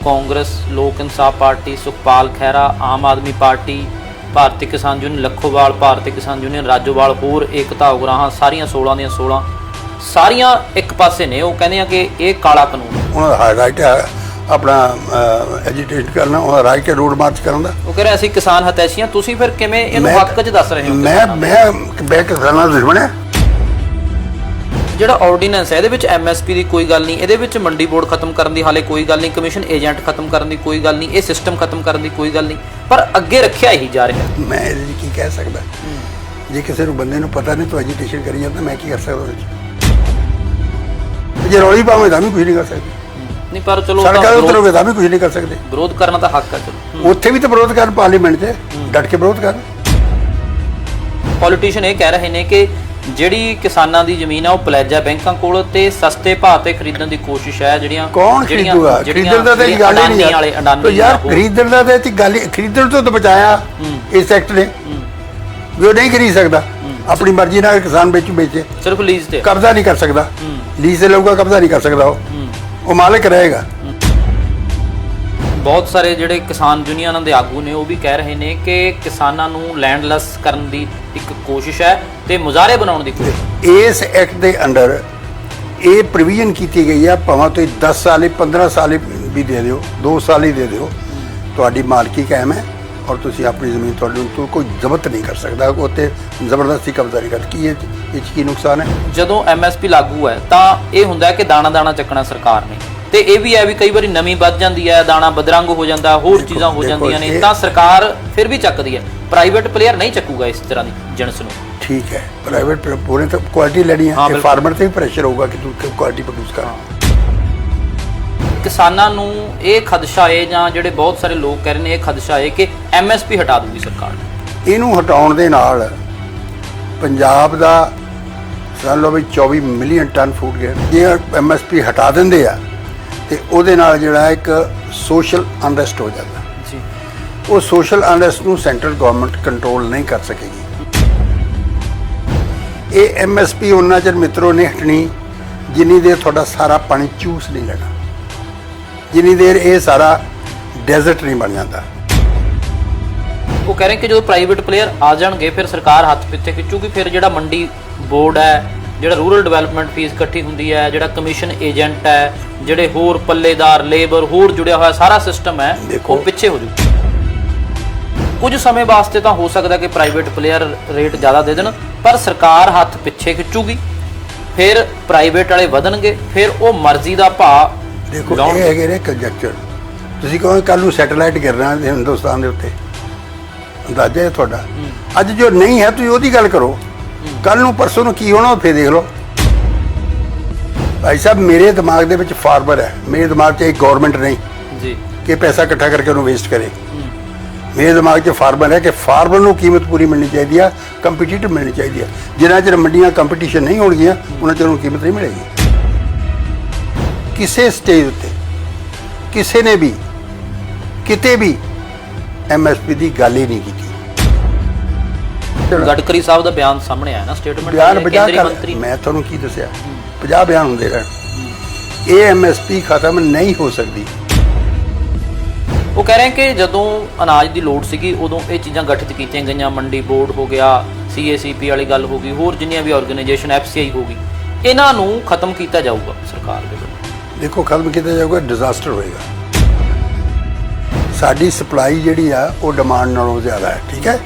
कांग्रेस, लोक इंसाफ पार्टी, सुखपाल खैरा, आम आदमी पार्टी, भारतीय किसान यूनियन लखोवाल, भारतीय किसान यूनियन राजोवाल, होर एकता उगराहां सारियां 16 ਦੀਆਂ 16 सारियां एक पासे ने। वो कहते हैं कि ये काला कानून उन्होंने राइट है अपना एजिटेट करना, उन्होंने राइट है रोड मार्च करना। वो कह रहे ਅਸੀਂ किसान हतैशियां, ਤੁਸੀਂ ਫਿਰ ਕਿਵੇਂ ਇਹਨੂੰ ਹੱਕ 'ਚ ਦੱਸ ਰਹੇ ਹੋ? मैं किसानां ਦਾ दुश्मन है। ਜਿਹੜਾ ਆਰਡੀਨੈਂਸ ਹੈ ਇਹਦੇ ਵਿੱਚ ਐਮਐਸਪੀ ਦੀ ਕੋਈ ਗੱਲ ਨਹੀਂ, ਇਹਦੇ ਵਿੱਚ ਮੰਡੀ ਬੋਰਡ ਖਤਮ ਕਰਨ ਦੀ ਹਾਲੇ ਕੋਈ ਗੱਲ ਨਹੀਂ, ਕਮਿਸ਼ਨ ਏਜੰਟ ਖਤਮ ਕਰਨ ਦੀ ਕੋਈ ਗੱਲ ਨਹੀਂ, ਇਹ ਸਿਸਟਮ ਖਤਮ ਕਰਨ ਦੀ ਕੋਈ ਗੱਲ ਨਹੀਂ, ਪਰ ਅੱਗੇ ਰੱਖਿਆ ਹੀ ਜਾ ਰਿਹਾ। ਮੈਂ ਇਹਦੇ 'ਚ ਕੀ ਕਹਿ ਸਕਦਾ? ਜੇ ਕਿਸੇ ਨੂੰ ਬੰਦੇ ਨੂੰ ਪਤਾ ਨਹੀਂ ਤੂੰ ਐਜੀਟੇਸ਼ਨ ਕਰੀ ਜਾਂਦਾ, ਮੈਂ ਕੀ ਕਰ ਸਕਦਾ ਉਹਦੇ 'ਚ? ਜੇ ਰੌਲੀ ਪਾਵੇਂ ਤਾਂ ਵੀ ਕੁਝ ਨਹੀਂ ਕਰ ਸਕਦੇ। ਨਹੀਂ ਪਰ ਚਲੋ ਸੜਕਾਂ ਦੇ ਉੱਤੇ ਤਾਂ ਵੀ ਕੁਝ ਨਹੀਂ ਕਰ ਸਕਦੇ। ਵਿਰੋਧ ਕਰਨਾ ਤਾਂ ਹੱਕ ਹੈ। ਚਲੋ ਉੱਥੇ ਵੀ ਤਾਂ ਵਿਰੋਧ ਕਰਨ, ਪਾਰਲੀਮੈਂਟ 'ਚ ਡਟ ਕੇ ਵਿਰੋਧ ਕਰਨ। ਪੋਲੀਟੀਸ਼ੀਅਨ ਇਹ ਕਹਿ ਰਹੇ ਨੇ ਕਿ ਜਿਹੜੀ ਕਿਸਾਨਾਂ ਦੀ ਜ਼ਮੀਨ ਆ ਉਹ ਪਲੇਜਾ ਬੈਂਕਾਂ ਕੋਲ ਤੇ ਸਸਤੇ ਭਾਅ ਤੇ ਖਰੀਦਣ ਦੀ ਕੋਸ਼ਿਸ਼ ਹੈ। ਜਿਹੜੀਆਂ ਕੌਣ ਖਰੀਦੂਗਾ? ਖਰੀਦਣ ਦਾ ਤਾਂ ਗੱਲ ਹੀ ਨਹੀਂ ਹੈ ਯਾਰ, ਖਰੀਦਣ ਦਾ ਤਾਂ ਗੱਲ, ਖਰੀਦਣ ਤੋਂ ਤਾਂ ਬਚਾਇਆ ਇਸ ਐਕਟ ਨੇ ਵੀ ਉਹ ਨਹੀਂ ਖਰੀਦ ਸਕਦਾ। ਆਪਣੀ ਮਰਜ਼ੀ ਨਾਲ ਕਿਸਾਨ ਵੇਚੇ, ਸਿਰਫ ਲੀਜ਼ ਤੇ ਕਬਜ਼ਾ ਨਹੀਂ ਕਰ ਸਕਦਾ। ਲੀਜ਼ ਤੇ ਲਊਗਾ, ਕਬਜ਼ਾ ਨਹੀਂ ਕਰ ਸਕਦਾ। ਉਹ ਮਾਲਕ ਰਹੇਗਾ। ਬਹੁਤ ਸਾਰੇ ਜਿਹੜੇ ਕਿਸਾਨ ਯੂਨੀਅਨਾਂ ਦੇ ਆਗੂ ਨੇ ਉਹ ਵੀ ਕਹਿ ਰਹੇ ਨੇ ਕਿ ਕਿਸਾਨਾਂ ਨੂੰ ਲੈਂਡਲੈਸ ਕਰਨ ਦੀ ਇੱਕ ਕੋਸ਼ਿਸ਼ ਹੈ ਤੇ ਮੁਜ਼ਾਹਰੇ ਬਣਾਉਣ ਦੀ ਕੋਸ਼ਿਸ਼। ਇਸ ਐਕਟ ਦੇ ਅੰਡਰ ਇਹ ਪ੍ਰੋਵੀਜ਼ਨ ਕੀਤੀ ਗਈ ਹੈ, ਭਾਵੇਂ ਤੁਸੀਂ 10 ਸਾਲ 15 ਸਾਲ ਵੀ ਦੇ ਦਿਓ, 2 ਸਾਲ ਹੀ ਦੇ ਦਿਓ, ਤੁਹਾਡੀ ਮਾਲਕੀ ਕਾਇਮ ਹੈ ਔਰ ਤੁਸੀਂ ਆਪਣੀ ਜ਼ਮੀਨ ਤੁਹਾਨੂੰ ਕੋਈ ਜ਼ਬਤ ਨਹੀਂ ਕਰ ਸਕਦਾ। ਉੱਤੇ ਜ਼ਬਰਦਸਤੀ ਕਬਜ਼ਾ ਨਹੀਂ ਕਰ। ਕੀ ਇਹ 'ਚ ਕੀ ਨੁਕਸਾਨ ਹੈ? ਜਦੋਂ ਐਮਐਸਪੀ ਲਾਗੂ ਹੈ ਤਾਂ ਇਹ ਹੁੰਦਾ ਹੈ ਕਿ ਦਾਣਾ ਦਾਣਾ ਚੱਕਣਾ ਸਰਕਾਰ ਨੇ, ਤੇ ਇਹ ਵੀ ਹੈ ਵੀ ਕਈ ਵਾਰੀ ਨਵੀਂ ਵੱਧ ਜਾਂਦੀ ਹੈ, ਦਾਣਾ ਬਦਰੰਗ ਹੋ ਜਾਂਦਾ, ਹੋਰ ਚੀਜ਼ਾਂ ਹੋ ਜਾਂਦੀਆਂ ਨੇ, ਤਾਂ ਸਰਕਾਰ ਫਿਰ ਵੀ ਚੱਕਦੀ ਹੈ। ਪ੍ਰਾਈਵੇਟ ਪਲੇਅਰ ਨਹੀਂ ਚੱਕੂਗਾ ਇਸ ਤਰ੍ਹਾਂ ਦੀ ਜਿਣਸ ਨੂੰ। ਠੀਕ ਹੈ, ਪ੍ਰਾਈਵੇਟ ਪੂਰੇ ਤਾਂ ਕੁਆਲਿਟੀ ਲੈਣੀ ਹੈ, ਫਾਰਮਰ ਤੇ ਵੀ ਪ੍ਰੈਸ਼ਰ ਹੋਊਗਾ ਕਿ ਤੂੰ ਕੁਆਲਿਟੀ ਪ੍ਰੋਡਿਊਸ ਕਰ। ਕਿਸਾਨਾਂ ਨੂੰ ਇਹ ਖਦਸ਼ਾ ਹੈ, ਜਾਂ ਜਿਹੜੇ ਬਹੁਤ ਸਾਰੇ ਲੋਕ ਕਹਿ ਰਹੇ ਨੇ ਇਹ ਖਦਸ਼ਾ ਹੈ ਕਿ ਐਮਐਸਪੀ ਹਟਾ ਦੂਗੀ ਸਰਕਾਰ। ਇਹਨੂੰ ਹਟਾਉਣ ਦੇ ਨਾਲ ਪੰਜਾਬ ਦਾ ਸਮਝ ਲਓ ਵੀ 24 ਮਿਲੀਅਨ ਟਨ ਫੂਡ ਗਿਆ। ਜੇ ਐਮਐਸਪੀ ਹਟਾ ਦਿੰਦੇ ਆ ਤੇ ਉਹਦੇ ਨਾਲ ਜਿਹੜਾ ਇੱਕ ਸੋਸ਼ਲ ਅਨਰੈਸਟ ਹੋ ਜਾਂਦਾ ਜੀ। ਉਹ ਸੋਸ਼ਲ ਅਨਰੈਸਟ ਨੂੰ ਸੈਂਟਰਲ ਗਵਰਨਮੈਂਟ ਕੰਟਰੋਲ ਨਹੀਂ ਕਰ ਸਕੇਗੀ। ਇਹ ਐਮਐਸਪੀ ਉਹਨਾਂ ਚਿਰ ਮਿੱਤਰੋ ਨਹੀਂ ਹਟਣੀ ਜਿੰਨੀ ਦੇਰ ਤੁਹਾਡਾ ਸਾਰਾ ਪਾਣੀ ਚੂਸ ਨਹੀਂ ਲੈਣਾ, ਜਿੰਨੀ ਦੇਰ ਇਹ ਸਾਰਾ ਡੈਜ਼ਰਟ ਨਹੀਂ ਬਣ ਜਾਂਦਾ। ਉਹ ਕਹਿ ਰਹੇ ਕਿ ਜਦੋਂ ਪ੍ਰਾਈਵੇਟ ਪਲੇਅਰ ਆ ਜਾਣਗੇ ਫਿਰ ਸਰਕਾਰ ਹੱਥ ਪਿੱਛੇ ਖਿੱਚੂਗੀ। ਫਿਰ ਜਿਹੜਾ ਮੰਡੀ ਬੋਰਡ ਹੈ, ਜਿਹੜਾ ਰੂਰਲ ਡਿਵੈਲਪਮੈਂਟ ਫੀਸ ਇਕੱਠੀ ਹੁੰਦੀ ਹੈ, ਜਿਹੜਾ ਕਮਿਸ਼ਨ ਏਜੰਟ ਹੈ, ਜਿਹੜੇ ਹੋਰ ਪੱਲੇਦਾਰ ਲੇਬਰ ਹੋਰ ਜੁੜਿਆ ਹੋਇਆ ਸਾਰਾ ਸਿਸਟਮ ਹੈ, ਉਹ ਪਿੱਛੇ ਹੋ ਜੂ। ਕੁਝ ਸਮੇਂ ਵਾਸਤੇ ਤਾਂ ਹੋ ਸਕਦਾ ਕਿ ਪ੍ਰਾਈਵੇਟ ਪਲੇਅਰ ਰੇਟ ਜ਼ਿਆਦਾ ਦੇ ਦੇਣ, ਪਰ ਸਰਕਾਰ ਹੱਥ ਪਿੱਛੇ ਖਿੱਚੂਗੀ। ਫਿਰ ਪ੍ਰਾਈਵੇਟ ਵਾਲੇ ਵਧਣਗੇ, ਫਿਰ ਉਹ ਮਰਜ਼ੀ ਦਾ ਭਾਅ। ਦੇਖੋ ਇਹ ਹੈਗੇ ਨੇ ਕੰਜੈਕਚਰ। ਤੁਸੀਂ ਕਹੋ ਕੱਲ ਨੂੰ ਸੈਟੇਲਾਈਟ ਗਿਰਨਾ ਹਿੰਦੁਸਤਾਨ ਦੇ ਉੱਤੇ, ਅੰਦਾਜ਼ਾ ਹੈ ਤੁਹਾਡਾ। ਅੱਜ ਜੋ ਨਹੀਂ ਹੈ ਤੁਸੀਂ ਉਹਦੀ ਗੱਲ ਕਰੋ, ਕੱਲ ਨੂੰ ਪਰਸੋਂ ਨੂੰ ਕੀ ਹੋਣਾ ਫਿਰ ਦੇਖ ਲਓ। ਭਾਈ ਸਾਹਿਬ ਮੇਰੇ ਦਿਮਾਗ ਦੇ ਵਿੱਚ ਫਾਰਮਰ ਹੈ, ਮੇਰੇ ਦਿਮਾਗ 'ਚ ਇੱਕ ਗਵਰਨਮੈਂਟ ਨਹੀਂ ਜੀ ਕਿ ਪੈਸਾ ਇਕੱਠਾ ਕਰਕੇ ਉਹਨੂੰ ਵੇਸਟ ਕਰੇ। ਮੇਰੇ ਦਿਮਾਗ 'ਚ ਫਾਰਮਰ ਹੈ ਕਿ ਫਾਰਮਰ ਨੂੰ ਕੀਮਤ ਪੂਰੀ ਮਿਲਣੀ ਚਾਹੀਦੀ ਆ, ਕੰਪੀਟੀਟਿਵ ਮਿਲਣੀ ਚਾਹੀਦੀ ਆ। ਜਿੰਨਾ ਚਿਰ ਮੰਡੀਆਂ ਕੰਪੀਟੀਸ਼ਨ ਨਹੀਂ ਹੋਣਗੀਆਂ ਉਹਨਾਂ ਚਿਰ ਉਹਨੂੰ ਕੀਮਤ ਨਹੀਂ ਮਿਲੇਗੀ। ਕਿਸੇ ਸਟੇਜ ਉੱਤੇ ਕਿਸੇ ਨੇ ਵੀ ਕਿਤੇ ਵੀ ਐਮਐਸਪੀ ਦੀ ਗੱਲ ਹੀ ਨਹੀਂ ਕੀਤੀ। ਗਡਕਰੀ ਸਾਹਿਬ ਦਾ ਬਿਆਨ ਸਾਹਮਣੇ ਆਇਆ ਨਾ, ਸਟੇਟਮੈਂਟ ਕੇਂਦਰੀ ਮੰਤਰੀ। ਮੈਂ ਤੁਹਾਨੂੰ ਕੀ ਦੱਸਿਆ, 50 ਬਿਆਨ ਹੁੰਦੇ ਰਹਿਣ, ਇਹ ਐਮਐਸਪੀ ਖਤਮ ਨਹੀਂ ਹੋ ਸਕਦੀ। ਉਹ ਕਹਿ ਰਹੇ ਕਿ ਜਦੋਂ ਅਨਾਜ ਦੀ ਲੋੜ ਸੀਗੀ ਉਦੋਂ ਇਹ ਚੀਜ਼ਾਂ ਗਠਿਤ ਕੀਤੀਆਂ ਗਈਆਂ, ਮੰਡੀ ਬੋਰਡ ਹੋ ਗਿਆ, CACP ਵਾਲੀ ਗੱਲ ਹੋ ਗਈ, ਹੋਰ ਜਿੰਨੀਆਂ ਵੀ ਆਰਗੇਨਾਈਜੇਸ਼ਨ FCI ਹੋ ਗਈ, ਇਹਨਾਂ ਨੂੰ ਖਤਮ ਕੀਤਾ ਜਾਊਗਾ ਸਰਕਾਰ ਦੇ ਵੱਲੋਂ। ਦੇਖੋ ਖਤਮ ਕੀਤਾ ਜਾਊਗਾ, ਡਿਜ਼ਾਸਟਰ ਹੋਏਗਾ। ਸਾਡੀ ਸਪਲਾਈ ਜਿਹੜੀ ਆ ਉਹ ਡਿਮਾਂਡ ਨਾਲੋਂ ਜ਼ਿਆਦਾ ਹੈ, ਠੀਕ ਹੈ,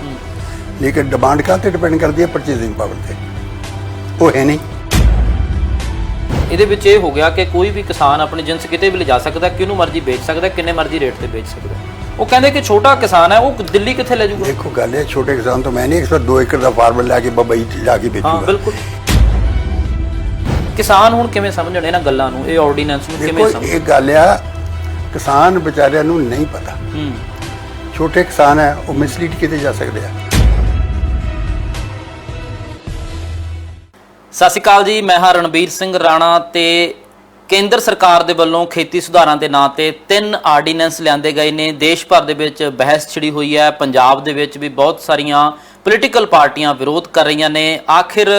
ਲੇਕਿਨ ਡਿਮਾਂਡ ਕਾਹ ਤੇ ਡਿਪੈਂਡ ਕਰਦੀ ਹੈ? ਪਰਚੇਜ਼ਿੰਗ ਪਾਵਰ ਤੇ। ਉਹ ਹੈ ਨਹੀਂ। ਇਹਦੇ ਵਿੱਚ ਇਹ ਹੋ ਗਿਆ ਕਿ ਕੋਈ ਵੀ ਕਿਸਾਨ ਆਪਣੀ ਜਿੰਸ ਕਿਤੇ ਵੀ ਲਿਜਾ ਸਕਦਾ, ਕਿਹਨੂੰ ਮਰਜ਼ੀ ਵੇਚ ਸਕਦਾ, ਕਿੰਨੇ ਮਰਜ਼ੀ ਰੇਟ ਤੇ ਵੇਚ ਸਕਦਾ। ਉਹ ਕਹਿੰਦੇ ਕਿ ਛੋਟਾ ਕਿਸਾਨ ਹੈ ਉਹ ਦਿੱਲੀ ਕਿੱਥੇ ਲੈ ਜਾਊਗਾ? ਦੇਖੋ ਗੱਲ ਹੈ, ਛੋਟੇ ਕਿਸਾਨ ਤੋਂ ਮੈਂ ਨਹੀਂ ਐਕਸਪਰਟ, 2 ਏਕੜ ਦਾ ਫਾਰਮਰ ਲੈ ਕੇ ਬੰਬਈ ਜਾ ਕੇ ਵੇਚੂਗਾ। ਹਾਂ ਬਿਲਕੁਲ। ਕਿਸਾਨ ਹੁਣ ਕਿਵੇਂ ਸਮਝਣ ਇਹਨਾਂ ਗੱਲਾਂ ਨੂੰ, ਇਹ ਆਰਡੀਨੈਂਸ ਨੂੰ ਕਿਵੇਂ ਸਮਝਣ? ਇਹ ਗੱਲ ਆ, ਕਿਸਾਨ ਵਿਚਾਰਿਆਂ ਨੂੰ ਨਹੀਂ ਪਤਾ। ਛੋਟੇ ਕਿਸਾਨ ਹੈ ਉਹ ਮਿਸਲੀਡ ਕਿਤੇ ਜਾ ਸਕਦੇ ਆ। ਸਤਿ ਸ਼੍ਰੀ ਅਕਾਲ ਜੀ, ਮੈਂ ਹਾਂ ਰਣਬੀਰ ਸਿੰਘ ਰਾਣਾ। ਤੇ ਕੇਂਦਰ ਸਰਕਾਰ ਦੇ ਵੱਲੋਂ ਖੇਤੀ ਸੁਧਾਰਾਂ ਦੇ ਨਾਂ ਤੇ 3 ਆਰਡੀਨੈਂਸ ਲਿਆਂਦੇ ਗਏ ਨੇ। ਦੇਸ਼ ਭਰ ਦੇ ਵਿੱਚ ਬਹਿਸ ਛਿੜੀ ਹੋਈ ਹੈ। ਪੰਜਾਬ ਦੇ ਵਿੱਚ ਵੀ ਬਹੁਤ ਸਾਰੀਆਂ ਪੋਲੀਟੀਕਲ ਪਾਰਟੀਆਂ ਵਿਰੋਧ ਕਰ ਰਹੀਆਂ ਨੇ। ਆਖਿਰ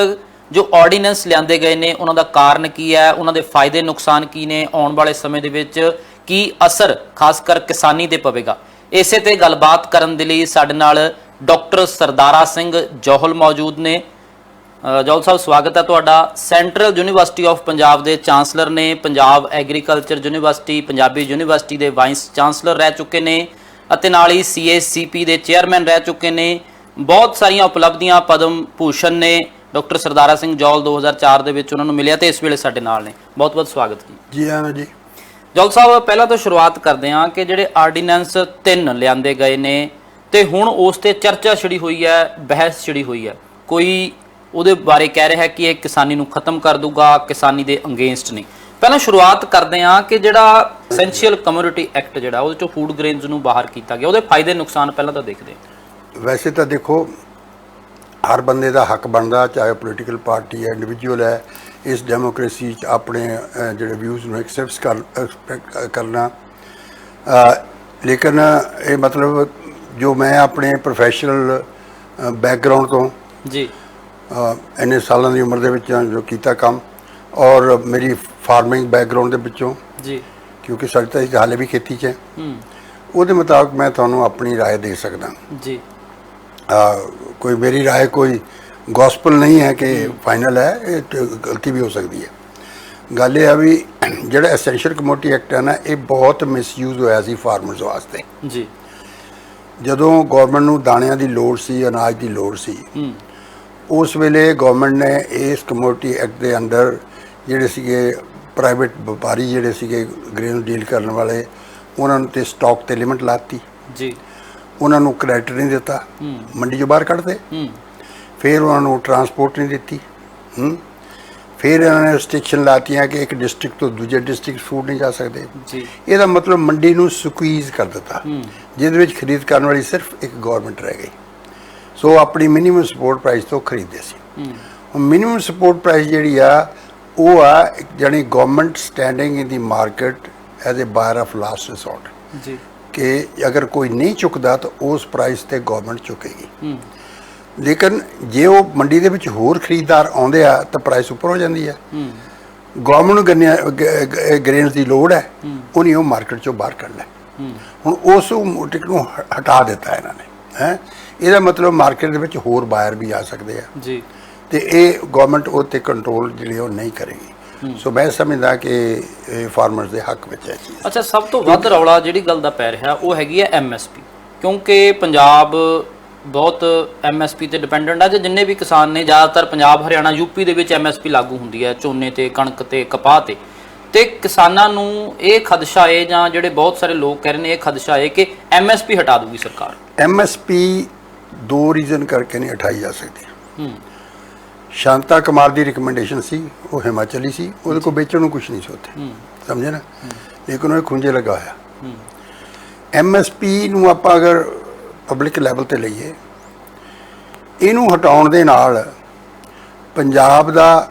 ਜੋ ਆਰਡੀਨੈਂਸ ਲਿਆਂਦੇ ਗਏ ਨੇ ਉਹਨਾਂ ਦਾ ਕਾਰਨ ਕੀ ਹੈ, ਉਹਨਾਂ ਦੇ ਫਾਇਦੇ ਨੁਕਸਾਨ ਕੀ ਨੇ, ਆਉਣ ਵਾਲੇ ਸਮੇਂ ਦੇ ਵਿੱਚ ਕੀ ਅਸਰ ਖਾਸ ਕਰ ਕਿਸਾਨੀ ਤੇ ਪਵੇਗਾ। ਇਸੇ ਤੇ ਗੱਲਬਾਤ ਕਰਨ ਦੇ ਲਈ ਸਾਡੇ ਨਾਲ ਡਾਕਟਰ ਸਰਦਾਰਾ ਸਿੰਘ ਜੌਹਲ ਮੌਜੂਦ ਨੇ। ਜੌਹਲ ਸਾਹਿਬ, ਸਵਾਗਤ ਹੈ ਤੁਹਾਡਾ। ਸੈਂਟਰਲ ਯੂਨੀਵਰਸਿਟੀ ਆਫ ਪੰਜਾਬ ਦੇ ਚਾਂਸਲਰ ਨੇ, Punjab agriculture university, Punjabi university ਦੇ ਵਾਈਸ ਚਾਂਸਲਰ ਰਹਿ ਚੁੱਕੇ ਨੇ ਅਤੇ ਨਾਲ ਹੀ CACP ਦੇ ਚੇਅਰਮੈਨ ਰਹਿ ਚੁੱਕੇ ਨੇ। ਬਹੁਤ ਸਾਰੀਆਂ ਉਪਲਬਧੀਆਂ, ਪਦਮ ਭੂਸ਼ਣ ਨੇ। ਡਾਕਟਰ ਸਰਦਾਰਾ ਸਿੰਘ ਜੌਹਲ 2004 ਦੇ ਵਿੱਚ ਉਹਨਾਂ ਨੂੰ ਮਿਲਿਆ ਤੇ ਇਸ ਵੇਲੇ ਸਾਡੇ ਨਾਲ ਨੇ। ਬਹੁਤ ਬਹੁਤ ਸਵਾਗਤ ਜੀ। ਹਾਂ ਜੀ ਜੌਹਲ ਸਾਹਿਬ, ਪਹਿਲਾਂ ਤਾਂ ਸ਼ੁਰੂਆਤ ਕਰਦੇ ਹਾਂ ਕਿ ਜਿਹੜੇ ਆਰਡੀਨੈਂਸ 3 ਲਿਆਂਦੇ ਗਏ ਨੇ ਤੇ ਹੁਣ ਉਸ ਤੇ ਚਰਚਾ ਛਿੜੀ ਹੋਈ ਹੈ, ਬਹਿਸ ਛਿੜੀ ਹੋਈ ਹੈ। ਕੋਈ ਉਹਦੇ ਬਾਰੇ ਕਹਿ ਰਿਹਾ ਹੈ ਕਿ ਇਹ ਕਿਸਾਨੀ ਨੂੰ ਖਤਮ ਕਰ ਦੂਗਾ, ਕਿਸਾਨੀ ਦੇ ਅਗੇਂਸਟ ਨਹੀਂ। ਪਹਿਲਾਂ ਸ਼ੁਰੂਆਤ ਕਰਦੇ ਹਾਂ ਕਿ ਜਿਹੜਾ ਐਸੈਂਸ਼ੀਅਲ ਕਮੋਡਿਟੀ ਐਕਟ ਜਿਹੜਾ ਉਹਦੇ ਚੋਂ ਫੂਡ ਗ੍ਰੇਨਸ ਨੂੰ ਬਾਹਰ ਕੀਤਾ ਗਿਆ, ਉਹਦੇ ਫਾਇਦੇ ਨੁਕਸਾਨ ਪਹਿਲਾਂ ਤਾਂ ਦੇਖਦੇ ਹਾਂ। ਵੈਸੇ ਤਾਂ ਦੇਖੋ, ਹਰ ਬੰਦੇ ਦਾ ਹੱਕ ਬਣਦਾ, ਚਾਹੇ ਪੋਲੀਟੀਕਲ ਪਾਰਟੀ ਹੈ, ਇੰਡੀਵਿਜੂਅਲ ਹੈ, ਇਸ ਡੈਮੋਕ੍ਰੇਸੀ 'ਚ ਆਪਣੇ ਜਿਹੜੇ ਵਿਊਜ਼ ਨੂੰ ਐਕਸੈਪਟ ਕਰਨਾ। ਲੇਕਿਨ ਇਹ ਮਤਲਬ ਜੋ ਮੈਂ ਆਪਣੇ ਪ੍ਰੋਫੈਸ਼ਨਲ ਬੈਕਗਰਾਊਂਡ ਤੋਂ ਜੀ ਇੰਨੇ ਸਾਲਾਂ ਦੀ ਉਮਰ ਦੇ ਵਿੱਚ ਜੋ ਕੀਤਾ ਕੰਮ, ਔਰ ਮੇਰੀ ਫਾਰਮਿੰਗ ਬੈਕਗਰਾਊਂਡ ਦੇ ਵਿੱਚੋਂ ਜੀ, ਕਿਉਂਕਿ ਸਾਡੀ ਤਾਂ ਇੱਕ ਹਾਲੇ ਵੀ ਖੇਤੀ 'ਚ ਹੈ, ਉਹਦੇ ਮੁਤਾਬਕ ਮੈਂ ਤੁਹਾਨੂੰ ਆਪਣੀ ਰਾਏ ਦੇ ਸਕਦਾ ਜੀ। ਕੋਈ ਮੇਰੀ ਰਾਏ ਕੋਈ ਗੌਸਪਲ ਨਹੀਂ ਹੈ ਕਿ ਫਾਈਨਲ ਹੈ, ਇਹ ਗਲਤੀ ਵੀ ਹੋ ਸਕਦੀ ਹੈ। ਗੱਲ ਇਹ ਆ ਵੀ ਜਿਹੜਾ ਐਸੈਂਸ਼ੀਅਲ ਕਮੋਡਿਟੀ ਐਕਟ ਹੈ ਨਾ, ਇਹ ਬਹੁਤ ਮਿਸਯੂਜ਼ ਹੋਇਆ ਸੀ ਫਾਰਮਰਸ ਵਾਸਤੇ ਜੀ। ਜਦੋਂ ਗੌਰਮੈਂਟ ਨੂੰ ਦਾਣਿਆਂ ਦੀ ਲੋੜ ਸੀ, ਅਨਾਜ ਦੀ ਲੋੜ ਸੀ, ਉਸ ਵੇਲੇ ਗੌਰਮੈਂਟ ਨੇ ਇਸ ਕਮੋਡਿਟੀ ਐਕਟ ਦੇ ਅੰਦਰ ਜਿਹੜੇ ਸੀਗੇ ਪ੍ਰਾਈਵੇਟ ਵਪਾਰੀ ਜਿਹੜੇ ਸੀਗੇ ਗ੍ਰੇਨ ਡੀਲ ਕਰਨ ਵਾਲੇ, ਉਹਨਾਂ ਨੂੰ ਤੇ ਸਟਾਕ ਤੇ ਲਿਮਿਟ ਲਾਤੀ ਜੀ। ਉਹਨਾਂ ਨੂੰ ਕ੍ਰੈਡਿਟ ਨਹੀਂ ਦਿੱਤਾ, ਮੰਡੀ 'ਚੋਂ ਬਾਹਰ ਕੱਢਦੇ। ਫਿਰ ਉਹਨਾਂ ਨੂੰ ਟਰਾਂਸਪੋਰਟ ਨਹੀਂ ਦਿੱਤੀ। ਫਿਰ ਇਹਨਾਂ ਨੇ ਰਿਸਟ੍ਰਿਕਸ਼ਨ ਲਾਤੀਆਂ ਕਿ ਇੱਕ ਡਿਸਟ੍ਰਿਕਟ ਤੋਂ ਦੂਜੇ ਡਿਸਟ੍ਰਿਕਟ ਫੂਡ ਨਹੀਂ ਜਾ ਸਕਦੇ ਜੀ। ਇਹਦਾ ਮਤਲਬ ਮੰਡੀ ਨੂੰ ਸਕੁਈਜ਼ ਕਰ ਦਿੱਤਾ, ਜਿਹਦੇ ਵਿੱਚ ਖਰੀਦ ਕਰਨ ਵਾਲੀ ਸਿਰਫ ਇੱਕ ਗੌਰਮੈਂਟ ਰਹਿ ਗਈ। ਸੋ ਆਪਣੀ ਮਿਨੀਮਮ ਸਪੋਰਟ ਪ੍ਰਾਈਸ ਤੋਂ ਖਰੀਦਦੇ ਸੀ। ਹੁਣ ਮਿਨੀਮਮ ਸਪੋਰਟ ਪ੍ਰਾਈਸ ਜਿਹੜੀ ਆ, ਉਹ ਆ ਜਾਣੀ government standing in the market as a ਬਾਇਰ of last resort ਜੀ, ਕਿ ਅਗਰ ਕੋਈ ਨਹੀਂ ਚੁੱਕਦਾ ਤਾਂ ਉਸ ਪ੍ਰਾਈਸ ਤੇ ਗੌਰਮੈਂਟ ਚੁੱਕੇਗੀ। ਲੇਕਿਨ ਜੇ ਉਹ ਮੰਡੀ ਦੇ ਵਿੱਚ ਹੋਰ ਖਰੀਦਦਾਰ ਆਉਂਦੇ ਆ ਤਾਂ ਪ੍ਰਾਈਸ ਉੱਪਰ ਹੋ ਜਾਂਦੀ ਹੈ। ਗੌਰਮੈਂਟ ਨੂੰ ਗ੍ਰੇਨਸ ਦੀ ਲੋੜ ਹੈ, ਉਹਨੇ ਉਹ ਮਾਰਕੀਟ 'ਚੋਂ ਬਾਹਰ ਕੱਢ ਲਿਆ। ਹੁਣ ਉਸ ਟਿਕਟ ਨੂੰ ਹਟਾ ਦਿੱਤਾ ਇਹਨਾਂ ਨੇ ਹੈ। ਇਹਦਾ ਮਤਲਬ ਮਾਰਕੀਟ ਦੇ ਵਿੱਚ ਹੋਰ ਬਾਇਰ ਵੀ ਆ ਸਕਦੇ ਆ ਜੀ, ਤੇ ਇਹ ਗਵਰਨਮੈਂਟ ਉਹ 'ਤੇ ਕੰਟਰੋਲ ਜਿਹੜੀ ਉਹ ਨਹੀਂ ਕਰੇਗੀ। ਸੋ ਮੈਂ ਸਮਝਦਾ ਕਿ ਇਹ ਫਾਰਮਰਸ ਦੇ ਹੱਕ ਵਿੱਚ ਹੈ ਚੀਜ਼। ਅੱਛਾ, ਸਭ ਤੋਂ ਵੱਧ ਰੌਲਾ ਜਿਹੜੀ ਗੱਲ ਦਾ ਪੈ ਰਿਹਾ ਉਹ ਹੈਗੀ ਹੈ MSP, ਕਿਉਂਕਿ ਪੰਜਾਬ ਬਹੁਤ MSP ਤੇ ਡਿਪੈਂਡੈਂਟ ਆ। ਤੇ ਜਿੰਨੇ ਵੀ ਕਿਸਾਨ ਨੇ, ਜ਼ਿਆਦਾਤਰ ਪੰਜਾਬ, ਹਰਿਆਣਾ, UP ਦੇ ਵਿੱਚ MSP ਲਾਗੂ ਹੁੰਦੀ ਹੈ ਝੋਨੇ ਤੇ, ਕਣਕ ਤੇ, ਕਪਾਹ ਤੇ ਕਿਸਾਨਾਂ ਨੂੰ ਇਹ ਖਦਸ਼ਾ ਹੈ, ਜਾਂ ਜਿਹੜੇ ਬਹੁਤ ਸਾਰੇ ਲੋਕ ਕਹਿ ਰਹੇ ਨੇ ਇਹ ਖਦਸ਼ਾ ਹੈ ਕਿ MSP ਹਟਾ ਦੂਗੀ ਸਰਕਾਰ। MSP ਦੋ ਰੀਜ਼ਨ ਕਰਕੇ ਨਹੀਂ ਹਟਾਈ ਜਾ ਸਕਦੀ। ਸ਼ਾਂਤਾ ਕੁਮਾਰ ਦੀ ਰਿਕਮੈਂਡੇਸ਼ਨ ਸੀ, ਉਹ ਹਿਮਾਚਲੀ ਸੀ, ਉਹਦੇ ਕੋਲ ਵੇਚਣ ਨੂੰ ਕੁਛ ਨਹੀਂ ਸੀ ਉੱਥੇ, ਸਮਝੇ ਨਾ, ਲੇਕਿਨ ਉਹ ਖੁੰਝੇ ਲੱਗਾ ਹੋਇਆ। MSP ਨੂੰ ਆਪਾਂ ਅਗਰ ਪਬਲਿਕ ਲੈਵਲ ਤੇ ਲਈਏ, ਇਹਨੂੰ ਹਟਾਉਣ ਦੇ ਨਾਲ ਪੰਜਾਬ ਦਾ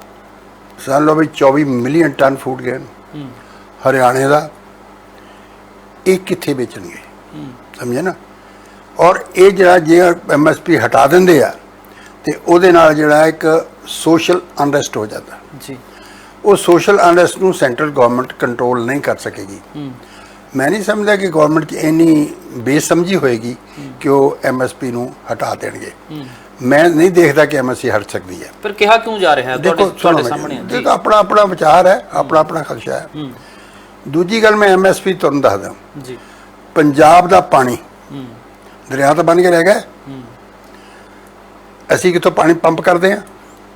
ਸਮਝ ਲਓ ਵੀ 24 ਮਿਲੀਅਨ ਟਨ ਫੂਡ ਗ੍ਰੇਨ, ਹਰਿਆਣੇ ਦਾ, ਇਹ ਕਿੱਥੇ ਵੇਚਣਗੇ, ਸਮਝੇ ਨਾ। ਔਰ ਇਹ ਜਿਹੜਾ ਜੇ MSP ਹਟਾ ਦਿੰਦੇ ਆ ਤੇ ਉਹਦੇ ਨਾਲ ਜਿਹੜਾ ਇੱਕ ਸੋਸ਼ਲ ਅਨਰੈਸਟ ਹੋ ਜਾਂਦਾ ਜੀ। ਉਹ ਸੋਸ਼ਲ ਅਨਰੈਸਟ ਨੂੰ ਸੈਂਟਰਲ ਗਵਰਨਮੈਂਟ ਕੰਟਰੋਲ ਨਹੀਂ ਕਰ ਸਕੇਗੀ। ਮੈਂ ਨਹੀਂ ਸਮਝਦਾ ਕਿ ਗਵਰਨਮੈਂਟ 'ਚ ਇੰਨੀ ਬੇਸਮਝੀ ਹੋਏਗੀ ਕਿ ਉਹ MSP ਨੂੰ ਹਟਾ ਦੇਣਗੇ। ਮੈਂ ਨਹੀਂ ਦੇਖਦਾ ਕਿ MSP ਹਟ ਸਕਦੀ ਹੈ। ਪਰ ਕਿਹਾ ਕਿਉਂ ਜਾ ਰਿਹਾ ਹੈ ਤੁਹਾਡੇ ਸਾਹਮਣੇ? ਦੇਖੋ, ਆਪਣਾ ਵਿਚਾਰ ਹੈ, ਆਪਣਾ ਖਦਸ਼ਾ ਹੈ। ਦੂਜੀ ਗੱਲ ਮੈਂ MSP ਤੁਹਾਨੂੰ ਦੱਸਦਾ ਜੀ। ਪੰਜਾਬ ਦਾ ਪਾਣੀ ਦਰਿਆ ਤਾਂ ਬਣ ਕੇ ਰਹਿ ਗਿਆ। ਅਸੀਂ ਕਿੱਥੋਂ ਪਾਣੀ ਪੰਪ ਕਰਦੇ ਹਾਂ?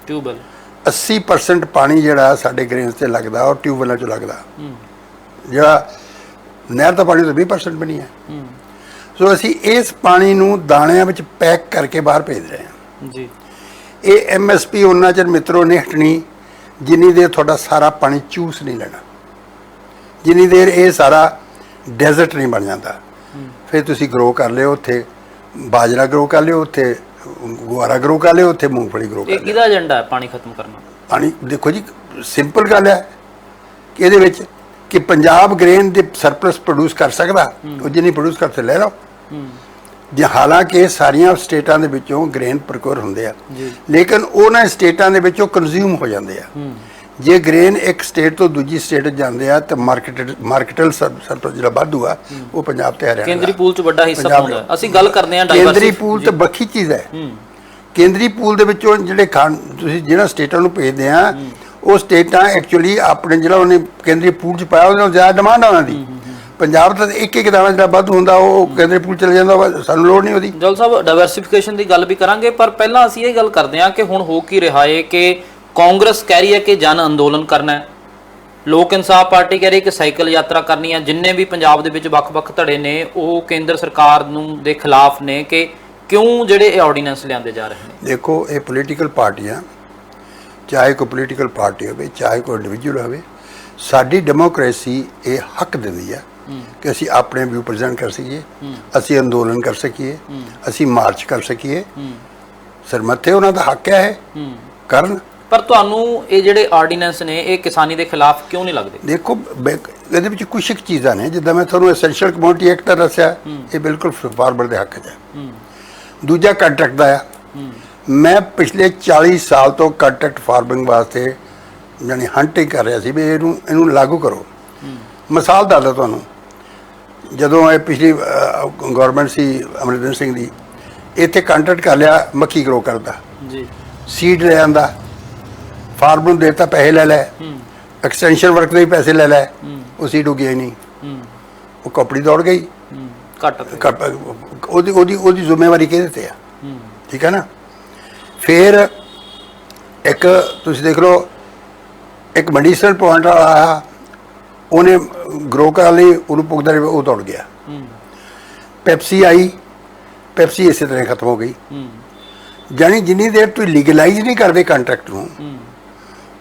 ਟਿਊਬਵੈਲ। 80% ਪਾਣੀ ਜਿਹੜਾ ਸਾਡੇ ਗ੍ਰੇਨਸ 'ਤੇ ਲੱਗਦਾ ਉਹ ਟਿਊਬਵੈਲਾਂ 'ਚੋਂ ਲੱਗਦਾ। ਜਿਹੜਾ ਨਹਿਰ ਦਾ ਪਾਣੀ ਤਾਂ 20% ਬਣੀ ਹੈ। ਸੋ ਅਸੀਂ ਇਸ ਪਾਣੀ ਨੂੰ ਦਾਣਿਆਂ ਵਿੱਚ ਪੈਕ ਕਰਕੇ ਬਾਹਰ ਭੇਜ ਰਹੇ ਹਾਂ ਜੀ। ਇਹ MSP ਉਹਨਾਂ ਚਿਰ ਮਿੱਤਰੋ ਨਹੀਂ ਹਟਣੀ ਜਿੰਨੀ ਦੇਰ ਤੁਹਾਡਾ ਸਾਰਾ ਪਾਣੀ ਚੂਸ ਨਹੀਂ ਲੈਣਾ, ਜਿੰਨੀ ਦੇਰ ਇਹ ਸਾਰਾ ਡੈਜ਼ਰਟ ਨਹੀਂ ਬਣ ਜਾਂਦਾ। ਫਿਰ ਤੁਸੀਂ ਗਰੋ ਕਰ ਲਿਓ, ਉੱਥੇ ਬਾਜਰਾ ਗਰੋ ਕਰ ਲਿਓ, ਉੱਥੇ ਗੁਆਰਾ ਗਰੋ ਕਰ ਲਿਓ, ਉੱਥੇ ਮੂੰਗਫਲੀ ਗਰੋ ਕਰ ਲਿਓ। ਇਹ ਕਿਹਦਾ ਏਜੰਡਾ ਹੈ ਪਾਣੀ ਖਤਮ ਕਰਨਾ? ਪਾਣੀ ਦੇਖੋ ਜੀ, ਸਿੰਪਲ ਗੱਲ ਹੈ ਕਿ ਇਹਦੇ ਵਿੱਚ ਕਿ ਪੰਜਾਬ ਗ੍ਰੇਨ ਦੇ ਸਰਪਲਸ ਪ੍ਰੋਡਿਊਸ ਕਰ ਸਕਦਾ, ਉਹ ਜਿੰਨੀ ਪ੍ਰੋਡਿਊਸ ਕਰਦੇ ਲੈ ਲਓ। ਜੇ ਹਾਲਾਂਕਿ ਸਾਰੀਆਂ ਸਟੇਟਾਂ ਦੇ ਵਿੱਚੋਂ ਗ੍ਰੇਨ ਪ੍ਰੋਕਿਓਰ ਹੁੰਦੇ ਆ, ਲੇਕਿਨ ਉਹਨਾਂ ਸਟੇਟਾਂ ਦੇ ਵਿੱਚੋਂ ਕੰਜ਼ਿਊਮ ਹੋ ਜਾਂਦੇ ਆ। ਜੇ ਗ੍ਰੇਨ ਇੱਕ ਸਟੇਟ ਤੋਂ ਦੂਜੀ ਸਟੇਟ ਜਾਂਦੇ ਆ ਤਾਂ ਮਾਰਕੀਟਲ ਸਰਪਲਸ ਜਿਹੜਾ ਵਾਧੂ ਆ ਉਹ ਪੰਜਾਬ ਤੇ ਹਰਿਆਣਾ ਕੇਂਦਰੀ ਪੂਲ 'ਚ ਵੱਡਾ ਹਿੱਸਾ ਪਾਉਂਦਾ ਹੈ। ਅਸੀਂ ਗੱਲ ਕਰਦੇ ਹਾਂ ਕੇਂਦਰੀ ਪੂਲ ਤਾਂ ਵੱਖਰੀ ਚੀਜ਼ ਹੈ। ਕੇਂਦਰੀ ਪੂਲ ਦੇ ਵਿੱਚੋਂ ਜਿਹੜੇ ਤੁਸੀਂ ਜਿਹੜਾ ਸਟੇਟਾਂ ਨੂੰ ਭੇਜਦੇ ਆ ਉਹ ਸਟੇਟਾਂ ਐਕਚੁਅਲੀ ਆਪਣੇ ਜਿਹੜਾ ਉਹਨੇ ਕੇਂਦਰੀ ਪੂਲ 'ਚ ਪਾਇਆ ਉਹਦੇ ਨਾਲ ਜ਼ਿਆਦਾ ਡਿਮਾਂਡ ਆ ਉਹਨਾਂ ਦੀ। ਪੰਜਾਬ ਤਾਂ ਇੱਕ ਦਾਣਾ ਜਿਹੜਾ ਵੱਧ ਹੁੰਦਾ ਉਹ ਕੇਂਦਰੀ ਪੂਲ ਚਲੇ ਜਾਂਦਾ, ਸਾਨੂੰ ਲੋੜ ਨਹੀਂ ਉਹਦੀ। ਜਲ ਸਾਹਿਬ ਡਾਇਵਰਸਿਫਿਕੇਸ਼ਨ ਦੀ ਗੱਲ ਵੀ ਕਰਾਂਗੇ, ਪਰ ਪਹਿਲਾਂ ਅਸੀਂ ਇਹ ਗੱਲ ਕਰਦੇ ਹਾਂ ਕਿ ਹੁਣ ਹੋ ਕੀ ਰਿਹਾ ਹੈ ਕਿ ਕਾਂਗਰਸ ਕਹਿ ਰਹੀ ਹੈ ਕਿ ਜਨ ਅੰਦੋਲਨ ਕਰਨਾ ਹੈ, ਲੋਕ ਇਨਸਾਫ ਪਾਰਟੀ ਕਹਿ ਰਹੀ ਹੈ ਕਿ ਸਾਈਕਲ ਯਾਤਰਾ ਕਰਨੀ ਹੈ। ਜਿੰਨੇ ਵੀ ਪੰਜਾਬ ਦੇ ਵਿੱਚ ਵੱਖ-ਵੱਖ ਧੜੇ ਨੇ ਉਹ ਕੇਂਦਰ ਸਰਕਾਰ ਨੂੰ ਦੇ ਖਿਲਾਫ ਨੇ ਕਿ ਕਿਉਂ ਜਿਹੜੇ ਇਹ ਆਰਡੀਨੈਂਸ ਲਿਆਂਦੇ ਜਾ ਰਹੇ ਨੇ। ਦੇਖੋ ਇਹ ਪੋਲੀਟੀਕਲ ਪਾਰਟੀਆਂ, ਚਾਹੇ ਕੋਈ ਪੋਲੀਟੀਕਲ ਪਾਰਟੀ ਹੋਵੇ ਚਾਹੇ ਕੋਈ ਇੰਡੀਵਿਜੂਅਲ ਹੋਵੇ, ਸਾਡੀ ਡੈਮੋਕ੍ਰੇਸੀ ਇਹ ਹੱਕ ਦਿੰਦੀ ਹੈ ਕਿ ਅਸੀਂ ਆਪਣੇ ਵਿਊ ਪ੍ਰੈਜ਼ੈਂਟ ਕਰ ਸਕੀਏ, ਅਸੀਂ ਅੰਦੋਲਨ ਕਰ ਸਕੀਏ, ਅਸੀਂ ਮਾਰਚ ਕਰ ਸਕੀਏ। ਸਰਮੱਥੇ ਉਹਨਾਂ ਦਾ ਹੱਕ ਹੈ ਕਰਨ। ਪਰ ਤੁਹਾਨੂੰ ਇਹ ਜਿਹੜੇ ਆਰਡੀਨੈਂਸ ਨੇ ਇਹ ਕਿਸਾਨੀ ਦੇ ਖਿਲਾਫ ਕਿਉਂ ਨਹੀਂ ਲੱਗਦੇ? ਦੇਖੋ ਇਹਦੇ ਵਿੱਚ ਕੁਝ ਇੱਕ ਚੀਜ਼ਾਂ ਨੇ, ਜਿੱਦਾਂ ਮੈਂ ਤੁਹਾਨੂੰ ਐਸੈਂਸ਼ੀਅਲ ਕਮੋਡਿਟੀ ਐਕਟ ਦਾ ਦੱਸਿਆ, ਇਹ ਬਿਲਕੁਲ ਫਾਰਮਰ ਦੇ ਹੱਕ 'ਚ ਹੈ। ਦੂਜਾ ਕੰਟਰੈਕਟ ਦਾ ਆ। ਮੈਂ ਪਿਛਲੇ 40 ਸਾਲ ਤੋਂ ਕੰਟਰੈਕਟ ਫਾਰਮਿੰਗ ਵਾਸਤੇ ਯਾਨੀ ਹੰਟਿੰਗ ਕਰ ਰਿਹਾ ਸੀ ਵੀ ਇਹਨੂੰ ਲਾਗੂ ਕਰੋ। ਮਿਸਾਲ ਦੱਸਦਾ ਤੁਹਾਨੂੰ, ਜਦੋਂ ਇਹ ਪਿਛਲੀ ਗਵਰਨਮੈਂਟ ਸੀ ਅਮਰਿੰਦਰ ਸਿੰਘ ਦੀ, ਇੱਥੇ ਕੰਟਰੈਕਟ ਕਰ ਲਿਆ ਮੱਕੀ ਗਰੋ ਕਰਦਾ ਜੀ, ਸੀਡ ਲੈ ਆਂਦਾ, ਫਾਰਮਰ ਨੂੰ ਦੇਤਾ, ਪੈਸੇ ਲੈ ਲੈ, ਐਕਸਟੈਂਸ਼ਨ ਵਰਕ ਦੇ ਵੀ ਪੈਸੇ ਲੈ ਲੈ, ਉਹ ਸੀਡ ਉੱਗਿਆ ਹੀ ਨਹੀਂ, ਉਹ ਕੰਪਨੀ ਦੌੜ ਗਈ। ਉਹਦੀ ਜ਼ਿੰਮੇਵਾਰੀ ਕਿਹਦੇ ਤੇ ਆ? ਠੀਕ ਹੈ ਨਾ। ਫਿਰ ਇੱਕ ਤੁਸੀਂ ਦੇਖ ਲਓ, ਇੱਕ ਮੈਡੀਸਨਲ ਪੁਆਇੰਟ ਵਾਲਾ ਆਇਆ, ਉਹਨੇ ਗਰੋ ਕਰਨ ਲਈ ਉਹਨੂੰ ਪੁੱਗਦਾ ਰਿਹਾ, ਉਹ ਦੌੜ ਗਿਆ। ਪੈਪਸੀ ਆਈ, ਪੈਪਸੀ ਇਸੇ ਤਰ੍ਹਾਂ ਖਤਮ ਹੋ ਗਈ। ਜਾਣੀ ਜਿੰਨੀ ਦੇਰ ਤੁਸੀਂ ਲੀਗਲਾਈਜ਼ ਨਹੀਂ ਕਰਦੇ ਕੰਟਰੈਕਟ ਨੂੰ,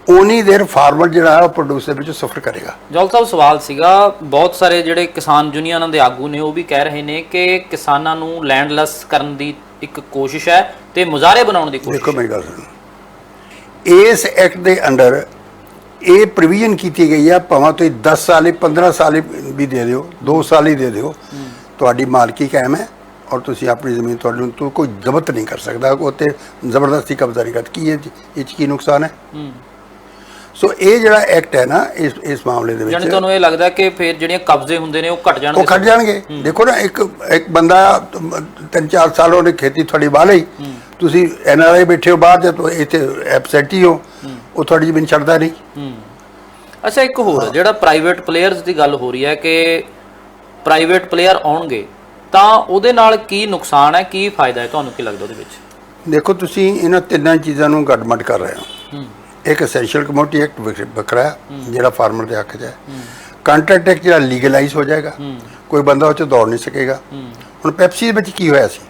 ਉਨੀ ਦੇਰ ਫਾਰਮਰ ਜਿਹੜਾ ਹੈ ਉਹ ਪ੍ਰੋਡਿਊਸਰ ਵਿੱਚ ਸਫਰ ਕਰੇਗਾ। ਜਲ ਸਾਹਿਬ ਸਵਾਲ ਸੀਗਾ, ਬਹੁਤ ਸਾਰੇ ਜਿਹੜੇ ਕਿਸਾਨ ਯੂਨੀਅਨਾਂ ਦੇ ਆਗੂ ਨੇ ਉਹ ਵੀ ਕਹਿ ਰਹੇ ਨੇ ਕਿ ਕਿਸਾਨਾਂ ਨੂੰ ਲੈਂਡਲੈਸ ਕਰਨ ਦੀ ਇੱਕ ਕੋਸ਼ਿਸ਼ ਹੈ ਤੇ ਮੁਜ਼ਾਹਰੇ ਬਣਾਉਣ ਦੀ ਕੋਸ਼ਿਸ਼। ਦੇਖੋ ਮੇਰੀ ਗੱਲ ਸੁਣੋ, ਇਸ ਐਕਟ ਦੇ ਅੰਡਰ ਇਹ ਪ੍ਰੋਵੀਜ਼ਨ ਕੀਤੀ ਗਈ ਹੈ, ਭਾਵੇਂ ਤੁਸੀਂ 10 ਸਾਲ 15 ਸਾਲ ਵੀ ਦੇ ਦਿਓ, 2 ਸਾਲ ਹੀ ਦੇ ਦਿਓ, ਤੁਹਾਡੀ ਮਾਲਕੀ ਕਾਇਮ ਹੈ ਔਰ ਤੁਸੀਂ ਆਪਣੀ ਜ਼ਮੀਨ ਤੁਹਾਨੂੰ ਕੋਈ ਜ਼ਬਤ ਨਹੀਂ ਕਰ ਸਕਦਾ, ਉੱਤੇ ਜ਼ਬਰਦਸਤੀ ਕਬਜ਼ਾ ਨਹੀਂ ਕਰ। ਕੀ ਇਹ 'ਚ ਕੀ ਨੁਕਸਾਨ ਹੈ? ਸੋ ਇਹ ਜਿਹੜਾ ਐਕਟ ਹੈ ਨਾ ਇਸ ਮਾਮਲੇ ਦੇ ਵਿੱਚ, ਯਾਨੀ ਤੁਹਾਨੂੰ ਇਹ ਲੱਗਦਾ ਕਿ ਫਿਰ ਜਿਹੜੀਆਂ ਕਬਜ਼ੇ ਹੁੰਦੇ ਨੇ ਉਹ ਘਟ ਜਾਣਗੇ? ਉਹ ਘਟ ਜਾਣਗੇ। ਦੇਖੋ ਨਾ, ਇੱਕ ਬੰਦਾ 3-4 ਸਾਲ ਉਹਨੇ ਖੇਤੀ ਤੁਹਾਡੀ ਵਾਹ ਲਈ, ਤੁਸੀਂ NRI ਬੈਠੇ ਹੋ ਬਾਹਰ ਜਾਂ ਇੱਥੇ ਐਬਸੈਂਟੀ ਹੋ, ਉਹ ਤੁਹਾਡੀ ਜ਼ਮੀਨ ਛੱਡਦਾ ਨਹੀਂ। ਅੱਛਾ, ਇੱਕ ਹੋਰ ਜਿਹੜਾ ਪ੍ਰਾਈਵੇਟ ਪਲੇਅਰਸ ਦੀ ਗੱਲ ਹੋ ਰਹੀ ਹੈ ਕਿ ਪ੍ਰਾਈਵੇਟ ਪਲੇਅਰ ਆਉਣਗੇ ਤਾਂ ਉਹਦੇ ਨਾਲ ਕੀ ਨੁਕਸਾਨ ਹੈ, ਕੀ ਫਾਇਦਾ ਹੈ, ਤੁਹਾਨੂੰ ਕੀ ਲੱਗਦਾ ਉਹਦੇ ਵਿੱਚ? ਦੇਖੋ ਤੁਸੀਂ ਇਹਨਾਂ ਤਿੰਨਾਂ ਚੀਜ਼ਾਂ ਨੂੰ ਗੱਡਮੱਡ ਕਰ ਰਹੇ ਹੋ। ਇੱਕ ਐਸੈਂਸ਼ੀਅਲ ਕਮੋਡਿਟੀ ਐਕਟ ਵੱਖਰਾ ਹੈ ਜਿਹੜਾ ਫਾਰਮਰ ਦੇ ਹੱਕ 'ਚ ਹੈ। ਕੰਟਰੈਕਟ ਐਕਟ ਜਿਹੜਾ ਲੀਗਲਾਈਜ਼ ਹੋ ਜਾਏਗਾ, ਕੋਈ ਬੰਦਾ ਉਹ 'ਚ ਦੌੜ ਨਹੀਂ ਸਕੇਗਾ। ਹੁਣ ਪੈਪਸੀ ਦੇ ਵਿੱਚ ਕੀ ਹੋਇਆ ਸੀ?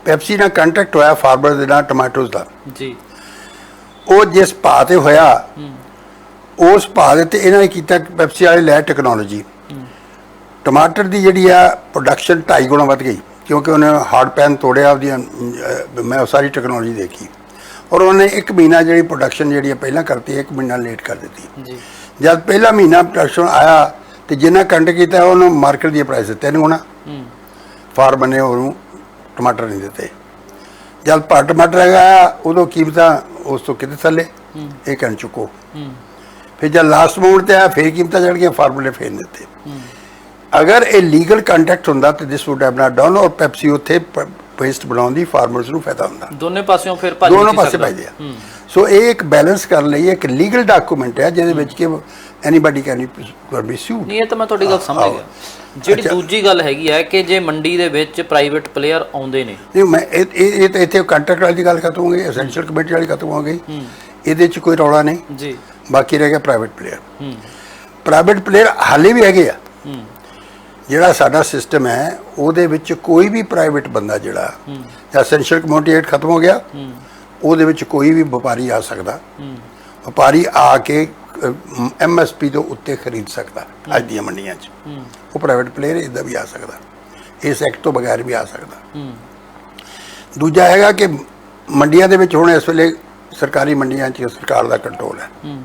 ਪੈਪਸੀ ਨਾਲ ਕੰਟਰੈਕਟ ਹੋਇਆ ਫਾਰਮਰ ਦੇ ਨਾਲ ਟਮਾਟੋਜ਼ ਦਾ ਜੀ। ਉਹ ਜਿਸ ਭਾਅ 'ਤੇ ਹੋਇਆ ਉਸ ਭਾਅ ਦੇ 'ਤੇ ਇਹਨਾਂ ਨੇ ਕੀਤਾ, ਪੈਪਸੀ ਵਾਲੇ ਲੈ ਟੈਕਨੋਲੋਜੀ, ਟਮਾਟਰ ਦੀ ਜਿਹੜੀ ਆ ਪ੍ਰੋਡਕਸ਼ਨ 2.5 ਗੁਣਾ ਵੱਧ ਗਈ, ਕਿਉਂਕਿ ਉਹਨੇ ਹਾਰਡ ਪੈਨ ਤੋੜਿਆ ਉਹਦੀਆਂ। ਮੈਂ ਉਹ ਸਾਰੀ ਟੈਕਨੋਲੋਜੀ ਦੇਖੀ ਔਰ ਉਹਨੇ 1 ਮਹੀਨਾ ਜਿਹੜੀ ਪ੍ਰੋਡਕਸ਼ਨ ਜਿਹੜੀ ਪਹਿਲਾਂ ਕਰਤੀ 1 ਮਹੀਨਾ ਲੇਟ ਕਰ ਦਿੱਤੀ ਜੀ। ਜਦ ਪਹਿਲਾ ਮਹੀਨਾ ਪ੍ਰੋਡਕਸ਼ਨ ਆਇਆ ਤੇ ਜਿੰਨਾ ਕੰਟ ਕੀਤਾ ਉਹਨੂੰ ਮਾਰਕੀਟ ਦੀ ਪ੍ਰਾਈਸ 3 ਗੁਣਾ, ਫਾਰਮਰ ਨੇ ਉਹਨੂੰ ਟਮਾਟਰ ਨਹੀਂ ਦਿੱਤੇ। ਜਦ ਟਮਾਟਰ ਆਇਆ ਉਦੋਂ ਕੀਮਤਾਂ ਉਸ ਤੋਂ ਕਿਤੇ ਥੱਲੇ, ਇਹ ਕਹਿਣ ਚੁੱਕੋ। ਫਿਰ ਜਦ ਲਾਸਟ ਮੂਮੈਂਟ ਤੇ ਆਇਆ ਫਿਰ ਕੀਮਤਾਂ ਚੜ ਗਈਆਂ, ਫਾਰਮਰ ਨੇ ਫੇਰ ਦਿੱਤੇ। ਅਗਰ ਇਹ ਲੀਗਲ ਕੰਟੈਕਟ ਹੁੰਦਾ ਤਾਂ ਦਿਸ ਵੁੱਡ ਹੈਵ ਨਾਟ ਡਨ, ਔਰ ਪੈਪਸੀ ਉੱਥੇ ਪੇਸਟ ਬਣਾਉਣ ਦੀ ਫਾਰਮਰਸ ਨੂੰ ਫਾਇਦਾ ਹੁੰਦਾ। ਦੋਨੇ ਪਾਸਿਓਂ ਫਿਰ ਦੋਨੋਂ ਪਾਸੇ ਭਜਦੇ ਆ। ਸੋ ਇਹ ਇੱਕ ਬੈਲੈਂਸ ਕਰਨ ਲਈ ਇੱਕ ਲੀਗਲ ਡਾਕੂਮੈਂਟ ਹੈ ਜਿਹਦੇ ਵਿੱਚ ਕਿ ਐਨੀਬਾਡੀ ਕੈਨ ਬੀ ਸੂਡ। ਨਹੀਂ, ਇਹ ਤਾਂ ਮੈਂ ਤੁਹਾਡੀ ਗੱਲ ਸਮਝ ਗਿਆ। ਜਿਹੜੀ ਦੂਜੀ ਗੱਲ ਹੈਗੀ ਹੈ ਕਿ ਜੇ ਮੰਡੀ ਦੇ ਵਿੱਚ ਪ੍ਰਾਈਵੇਟ ਪਲੇਅਰ ਆਉਂਦੇ ਨੇ, ਨਹੀਂ ਮੈਂ ਇਹ ਤਾਂ ਇੱਥੇ ਕੰਟਰੈਕਟ ਵਾਲੀ ਗੱਲ ਖਤਮ ਹੋ ਗਈ, ਐਸੈਂਸ਼ੀਅਲ ਕਮੇਟੀ ਵਾਲੀ ਖਤਮ ਹੋ ਗਈ, ਇਹਦੇ 'ਚ ਕੋਈ ਰੌਲਾ ਨਹੀਂ ਜੀ। ਬਾਕੀ ਰਹਿ ਗਿਆ ਪ੍ਰਾਈਵੇਟ ਪਲੇਅਰ। ਪ੍ਰਾਈਵੇਟ ਪਲੇਅਰ ਹਾਲੇ ਵੀ ਹੈਗੇ ਆ। ਜਿਹੜਾ ਸਾਡਾ ਸਿਸਟਮ ਹੈ ਉਹਦੇ ਵਿੱਚ ਕੋਈ ਵੀ ਪ੍ਰਾਈਵੇਟ ਬੰਦਾ ਜਿਹੜਾ ਐਸੈਂਸ਼ੀਅਲ ਕਮੋਡਿਟੀ ਐਕਟ ਖਤਮ ਹੋ ਗਿਆ, ਉਹਦੇ ਵਿੱਚ ਕੋਈ ਵੀ ਵਪਾਰੀ ਆ ਸਕਦਾ। ਵਪਾਰੀ ਆ ਕੇ MSP ਤੋਂ ਉੱਤੇ ਖਰੀਦ ਸਕਦਾ ਅੱਜ ਦੀਆਂ ਮੰਡੀਆਂ 'ਚ। ਉਹ ਪ੍ਰਾਈਵੇਟ ਪਲੇਅਰ ਇੱਦਾਂ ਵੀ ਆ ਸਕਦਾ, ਇਸ ਐਕਟ ਤੋਂ ਬਗੈਰ ਵੀ ਆ ਸਕਦਾ। ਦੂਜਾ ਹੈਗਾ ਕਿ ਮੰਡੀਆਂ ਦੇ ਵਿੱਚ ਹੁਣ ਇਸ ਵੇਲੇ ਸਰਕਾਰੀ ਮੰਡੀਆਂ 'ਚ ਸਰਕਾਰ ਦਾ ਕੰਟਰੋਲ ਹੈ।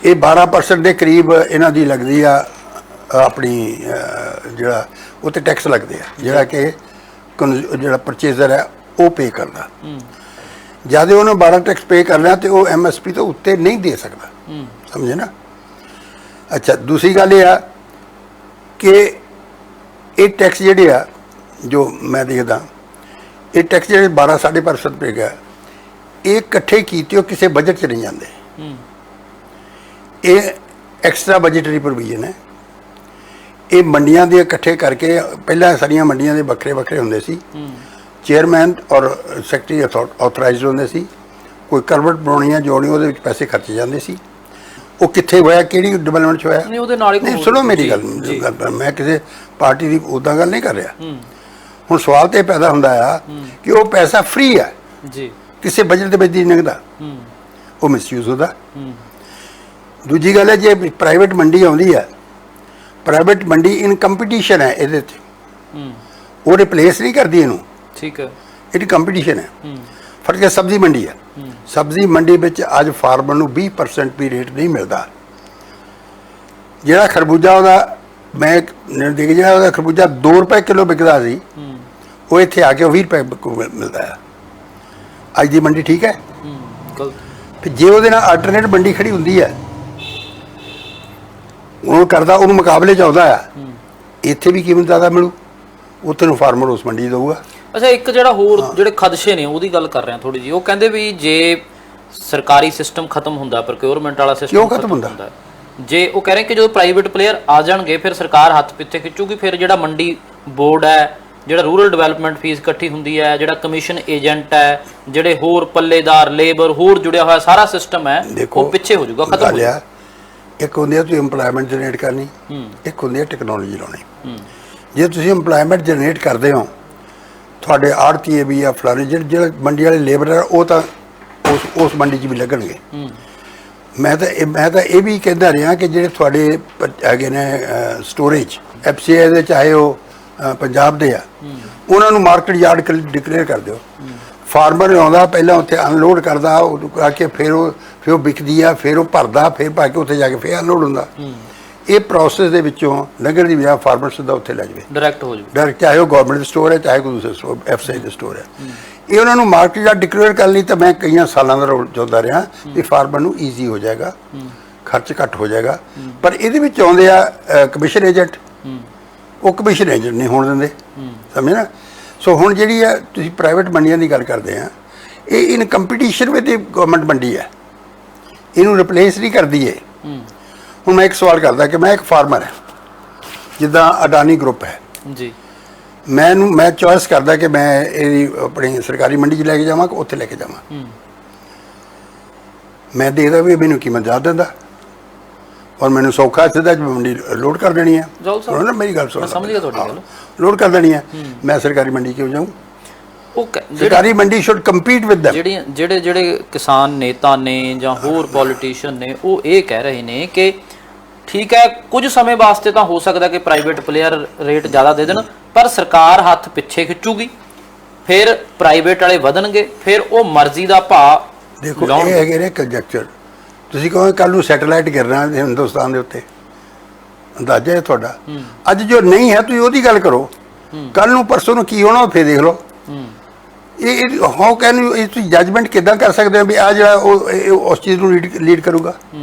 ਇਹ 12% ਦੇ ਕਰੀਬ ਇਹਨਾਂ ਦੀ ਲੱਗਦੀ ਆ ਆਪਣੀ, ਜਿਹੜਾ ਉੱਤੇ ਟੈਕਸ ਲੱਗਦੇ ਆ, ਜਿਹੜਾ ਕਿ ਜਿਹੜਾ ਪਰਚੇਜ਼ਰ ਹੈ ਉਹ ਪੇ ਕਰਦਾ। ਜਦ ਉਹਨੇ 12 ਟੈਕਸ ਪੇ ਕਰ ਲਿਆ ਤੇ ਉਹ ਐਮਐਸਪੀ ਤੋਂ ਉੱਤੇ ਨਹੀਂ ਦੇ ਸਕਦਾ। ਸਮਝੇ ਨਾ। ਅੱਛਾ, ਦੂਸਰੀ ਗੱਲ ਇਹ ਆ ਕਿ ਇਹ ਟੈਕਸ ਜਿਹੜੇ ਆ ਜੋ ਮੈਂ ਦੇਖਦਾ, ਇਹ ਟੈਕਸ ਜਿਹੜੇ 12-12.5% ਪੈ ਗਿਆ, ਇਹ ਇਕੱਠੇ ਕੀਤੇ ਉਹ ਕਿਸੇ ਬਜਟ 'ਚ ਨਹੀਂ ਜਾਂਦੇ। ਇਹ ਐਕਸਟਰਾ ਬਜਟਰੀ ਪ੍ਰੋਵੀਜ਼ਨ ਹੈ। ਇਹ ਮੰਡੀਆਂ ਦੇ ਇਕੱਠੇ ਕਰਕੇ, ਪਹਿਲਾਂ ਸਾਰੀਆਂ ਮੰਡੀਆਂ ਦੇ ਵੱਖਰੇ ਵੱਖਰੇ ਹੁੰਦੇ ਸੀ, ਚੇਅਰਮੈਨ ਔਰ ਸੈਕਟਰੀ ਆਥੋਰਾਈਜ਼ਡ ਹੁੰਦੇ ਸੀ। ਕੋਈ ਕਰਵਟ ਬਣਾਉਣੀ ਜੋੜਨੀ, ਉਹਦੇ ਵਿੱਚ ਪੈਸੇ ਖਰਚੇ ਜਾਂਦੇ ਸੀ। ਉਹ ਕਿੱਥੇ ਹੋਇਆ, ਕਿਹੜੀ ਡਿਵੈਲਪਮੈਂਟ 'ਚ ਹੋਇਆ, ਨਹੀਂ ਉਹਦੇ ਨਾਲ ਹੀ ਨਹੀਂ। ਸੁਣੋ ਮੇਰੀ ਗੱਲ, ਮੈਂ ਕਿਸੇ ਪਾਰਟੀ ਦੀ ਉੱਦਾਂ ਗੱਲ ਨਹੀਂ ਕਰ ਰਿਹਾ। ਹੁਣ ਸਵਾਲ ਤੇ ਪੈਦਾ ਹੁੰਦਾ ਆ ਕਿ ਉਹ ਪੈਸਾ ਫ੍ਰੀ ਹੈ ਜੀ, ਕਿਸੇ ਬਜਟ ਦੇ ਵਿੱਚ ਨਹੀਂ ਲੰਘਦਾ, ਉਹ ਮਿਸਯੂਜ਼ ਹੁੰਦਾ। ਦੂਜੀ ਗੱਲ ਹੈ, ਜੇ ਪ੍ਰਾਈਵੇਟ ਮੰਡੀ ਆਉਂਦੀ ਹੈ, ਪ੍ਰਾਈਵੇਟ ਮੰਡੀ ਇਨ ਕੰਪੀਟੀਸ਼ਨ ਹੈ ਇਹਦੇ 'ਚ, ਉਹ ਰਿਪਲੇਸ ਨਹੀਂ ਕਰਦੀ ਇਹਨੂੰ। ਠੀਕ ਹੈ, ਇਹਦੀ ਕੰਪੀਟੀਸ਼ਨ ਹੈ। ਫਰਕ ਹੈ, ਸਬਜ਼ੀ ਮੰਡੀ ਹੈ, ਸਬਜ਼ੀ ਮੰਡੀ ਵਿੱਚ ਅੱਜ ਫਾਰਮਰ ਨੂੰ 20% ਵੀ ਰੇਟ ਨਹੀਂ ਮਿਲਦਾ। ਜਿਹੜਾ ਖਰਬੂਜਾ ਉਹਦਾ ਮੈਂ ਦੇਖ, ਜਿਹੜਾ ਉਹਦਾ ਖਰਬੂਜਾ 2 ਰੁਪਏ ਕਿਲੋ ਵਿਕਦਾ ਸੀ, ਉਹ ਇੱਥੇ ਆ ਕੇ 20 ਰੁਪਏ ਮਿਲਦਾ ਹੈ। ਅੱਜ ਦੀ ਮੰਡੀ ਠੀਕ ਹੈ। ਫਿਰ ਜੇ ਉਹਦੇ ਨਾਲ ਆਲਟਰਨੇਟ ਮੰਡੀ ਖੜੀ ਹੁੰਦੀ ਹੈ, ਉਹ ਕਰਦਾ, ਉਹਨੂੰ ਮੁਕਾਬਲੇ 'ਚ ਆਉਂਦਾ ਆ, ਇੱਥੇ ਵੀ ਕੀਮਤ ਜ਼ਿਆਦਾ ਮਿਲੂ, ਉੱਥੇ ਨੂੰ ਫਾਰਮਰ ਉਸ ਮੰਡੀ ਦਊਗਾ। ਅੱਛਾ, ਇੱਕ ਜਿਹੜਾ ਹੋਰ ਜਿਹੜੇ ਖਦਸ਼ੇ ਨੇ ਉਹਦੀ ਗੱਲ ਕਰ ਰਹੇ ਹਾਂ ਥੋੜੀ ਜੀ। ਉਹ ਕਹਿੰਦੇ ਵੀ ਜੇ ਸਰਕਾਰੀ ਸਿਸਟਮ ਖਤਮ ਹੁੰਦਾ, ਪ੍ਰੋਕਿਉਰਮੈਂਟ ਵਾਲਾ ਸਿਸਟਮ ਕਿਉਂ ਖਤਮ ਹੁੰਦਾ? ਜੇ ਉਹ ਕਹਿ ਰਹੇ ਕਿ ਜਦੋਂ ਪ੍ਰਾਈਵੇਟ ਪਲੇਅਰ ਆ ਜਾਣਗੇ ਫਿਰ ਸਰਕਾਰ ਹੱਥ ਪਿੱਛੇ ਖਿੱਚੂਗੀ, ਫਿਰ ਜਿਹੜਾ ਮੰਡੀ ਬੋਰਡ ਹੈ, ਜਿਹੜਾ ਰੂਰਲ ਡਿਵੈਲਪਮੈਂਟ ਫੀਸ ਇਕੱਠੀ ਹੁੰਦੀ ਹੈ, ਜਿਹੜਾ ਕਮਿਸ਼ਨ ਏਜੰਟ ਹੈ, ਜਿਹੜੇ ਹੋਰ ਪੱਲੇਦਾਰ ਲੇਬਰ ਹੋਰ ਜੁੜਿਆ ਹੋਇਆ ਸਾਰਾ ਸਿਸਟਮ ਹੈ, ਉਹ ਪਿੱਛੇ ਹੋ ਜਾਊਗਾ, ਖਤਮ ਹੋ ਜਾਊਗਾ। ਇੱਕ ਹੁੰਦੀ ਹੈ ਤੁਸੀਂ ਇੰਪਲਾਇਮੈਂਟ ਜਨਰੇਟ ਕਰਨੀ, ਇੱਕ ਹੁੰਦੀ ਹੈ ਟੈਕਨੋਲੋਜੀ ਲਾਉਣੀ। ਜੇ ਤੁਸੀਂ ਇੰਪਲਾਇਮੈਂਟ ਜਨਰੇਟ ਕਰਦੇ ਹੋ, ਤੁਹਾਡੇ ਆੜਤੀਏ ਵੀ ਆ ਫਲਾਣੇ ਜਿਹੜੇ ਮੰਡੀ ਵਾਲੇ ਲੇਬਰ ਆ, ਉਹ ਤਾਂ ਉਸ ਮੰਡੀ 'ਚ ਵੀ ਲੱਗਣਗੇ। ਮੈਂ ਤਾਂ ਇਹ ਵੀ ਕਹਿੰਦਾ ਰਿਹਾ ਕਿ ਜਿਹੜੇ ਤੁਹਾਡੇ ਹੈਗੇ ਨੇ ਸਟੋਰੇਜ FCI ਦੇ, ਚਾਹੇ ਉਹ ਪੰਜਾਬ ਦੇ ਆ, ਉਹਨਾਂ ਨੂੰ ਮਾਰਕੀਟ ਯਾਰਡ ਡਿਕਲੇਅਰ ਕਰ ਦਿਓ। ਫਾਰਮਰ ਆਉਂਦਾ, ਪਹਿਲਾਂ ਉੱਥੇ ਅਨਲੋਡ ਕਰਦਾ, ਉਹ ਆ ਕੇ ਫਿਰ ਉਹ ਵਿਕਦੀ ਆ, ਫਿਰ ਉਹ ਭਰਦਾ, ਫਿਰ ਪਾ ਕੇ ਉੱਥੇ ਜਾ ਕੇ ਫਿਰ ਅਨਲੋਡ ਹੁੰਦਾ। ਇਹ ਪ੍ਰੋਸੈਸ ਦੇ ਵਿੱਚੋਂ ਨਗਰ ਦੀ ਬਜਾਏ ਫਾਰਮਰ ਸਿੱਧਾ ਉੱਥੇ ਲੈ ਜਾਵੇ, ਡਾਇਰੈਕਟ ਹੋ ਜਾਵੇ, ਡਾਇਰੈਕਟ, ਚਾਹੇ ਉਹ ਗਵਰਨਮੈਂਟ ਦਾ ਸਟੋਰ ਹੈ, ਚਾਹੇ ਕੋਈ ਦੂਸਰਾ ਸਟੋਰ FCI ਦਾ ਸਟੋਰ ਹੈ। ਇਹ ਉਹਨਾਂ ਨੂੰ ਮਾਰਕੀਟ ਯਾਰਡ ਡਿਕਲੇਅਰ ਕਰਨ ਲਈ ਤਾਂ ਮੈਂ ਕਈਆਂ ਸਾਲਾਂ ਦਾ ਚਾਹੁੰਦਾ ਰਿਹਾ ਵੀ ਫਾਰਮਰ ਨੂੰ ਈਜ਼ੀ ਹੋ ਜਾਏਗਾ, ਖਰਚ ਘੱਟ ਹੋ ਜਾਏਗਾ। ਪਰ ਇਹਦੇ ਵਿੱਚ ਆਉਂਦੇ ਆ ਕਮਿਸ਼ਨ ਏਜੰਟ, ਉਹ ਕਮਿਸ਼ਨ ਏਜੰਟ ਨਹੀਂ ਹੋਣ ਦਿੰਦੇ। ਸਮਝੇ ਨਾ। ਸੋ ਹੁਣ ਜਿਹੜੀ ਆ ਤੁਸੀਂ ਪ੍ਰਾਈਵੇਟ ਮੰਡੀਆਂ ਦੀ ਗੱਲ ਕਰਦੇ ਆ, ਇਹ ਇਨ ਕੰਪੀਟੀਸ਼ਨ ਵਿਦ ਗਵਰਨਮੈਂਟ ਮੰਡੀ ਹੈ, ਇਹਨੂੰ ਰਿਪਲੇਸ ਨਹੀਂ ਕਰਦੀ ਹੈ। ਹੁਣ ਮੈਂ ਇੱਕ ਸਵਾਲ ਕਰਦਾ ਕਿ ਮੈਂ ਇੱਕ ਫਾਰਮਰ ਹਾਂ, ਜਿੱਦਾਂ ਅਡਾਨੀ ਗਰੁੱਪ ਹੈ ਜੀ, ਮੈਂ ਚੋਇਸ ਕਰਦਾ ਕਿ ਮੈਂ ਇਹਦੀ ਆਪਣੀ ਸਰਕਾਰੀ ਮੰਡੀ 'ਚ ਲੈ ਕੇ ਜਾਵਾਂ ਕਿ ਉੱਥੇ ਲੈ ਕੇ ਜਾਵਾਂ। ਮੈਂ ਦੇਖਦਾ ਵੀ ਮੈਨੂੰ ਕੀਮਤ ਜ਼ਿਆਦਾ ਦਿੰਦਾ ਔਰ ਮੈਨੂੰ ਸੌਖਾ ਸਿੱਧਾ ਮੰਡੀ ਲੋਡ ਕਰ ਦੇਣੀ ਹੈ। ਸੁਣੋ ਨਾ ਮੇਰੀ ਗੱਲ, ਸੁਣੋ, ਸਮਝ ਗਿਆ ਤੁਹਾਡੀ ਗੱਲ, ਲੋਡ ਕਰ ਦੇਣੀ ਹੈ। ਮੈਂ ਸਰਕਾਰੀ ਮੰਡੀ ਕਿਉਂ ਜਾਊਂ? ਉਹ ਸਰਕਾਰੀ ਮੰਡੀ ਸ਼ੁੱਡ ਕੰਪੀਟ ਵਿਦ ਦੈਮ। ਜਿਹੜੇ ਕਿਸਾਨ ਨੇਤਾ ਨੇ ਜਾਂ ਹੋਰ ਪੋਲੀਟੀਸ਼ੀਅਨ ਨੇ, ਉਹ ਇਹ ਕਹਿ ਰਹੇ ਨੇ ਕਿ ਠੀਕ ਹੈ, ਕੁਝ ਸਮੇਂ ਵਾਸਤੇ ਤਾਂ ਹੋ ਸਕਦਾ ਕਿ ਪ੍ਰਾਈਵੇਟ ਪਲੇਅਰ ਰੇਟ ਜ਼ਿਆਦਾ ਦੇ ਦੇਣ, ਪਰ ਸਰਕਾਰ ਹੱਥ ਪਿੱਛੇ ਖਿੱਚੂਗੀ, ਫਿਰ ਪ੍ਰਾਈਵੇਟ ਵਾਲੇ ਵਧਣਗੇ, ਫਿਰ ਉਹ ਮਰਜ਼ੀ ਦਾ ਭਾਅ। ਦੇਖੋ, ਇਹ ਹੈਗੇ ਨੇ ਕੰਜੈਕਚਰ। ਤੁਸੀਂ ਕਹੋ ਕੱਲ ਨੂੰ ਸੈਟੇਲਾਈਟ ਗਿਰਨਾ ਹਿੰਦੁਸਤਾਨ ਦੇ ਉੱਤੇ, ਅੰਦਾਜ਼ਾ ਹੈ ਤੁਹਾਡਾ। ਅੱਜ ਜੋ ਨਹੀਂ ਹੈ ਤੁਸੀਂ ਉਹਦੀ ਗੱਲ ਕਰੋ, ਕੱਲ ਨੂੰ ਪਰਸੋਂ ਨੂੰ ਕੀ ਹੋਣਾ ਫਿਰ ਦੇਖ ਲਓ। ਇਹ ਹਾਊ ਕੈਨ ਯੂ, ਤੁਸੀਂ ਜੱਜਮੈਂਟ ਕਿੱਦਾਂ ਕਰ ਸਕਦੇ ਹੋ ਵੀ ਆ ਜਿਹੜਾ ਉਹ ਉਸ ਚੀਜ਼ ਨੂੰ ਲੀਡ ਕਰੂਗਾ?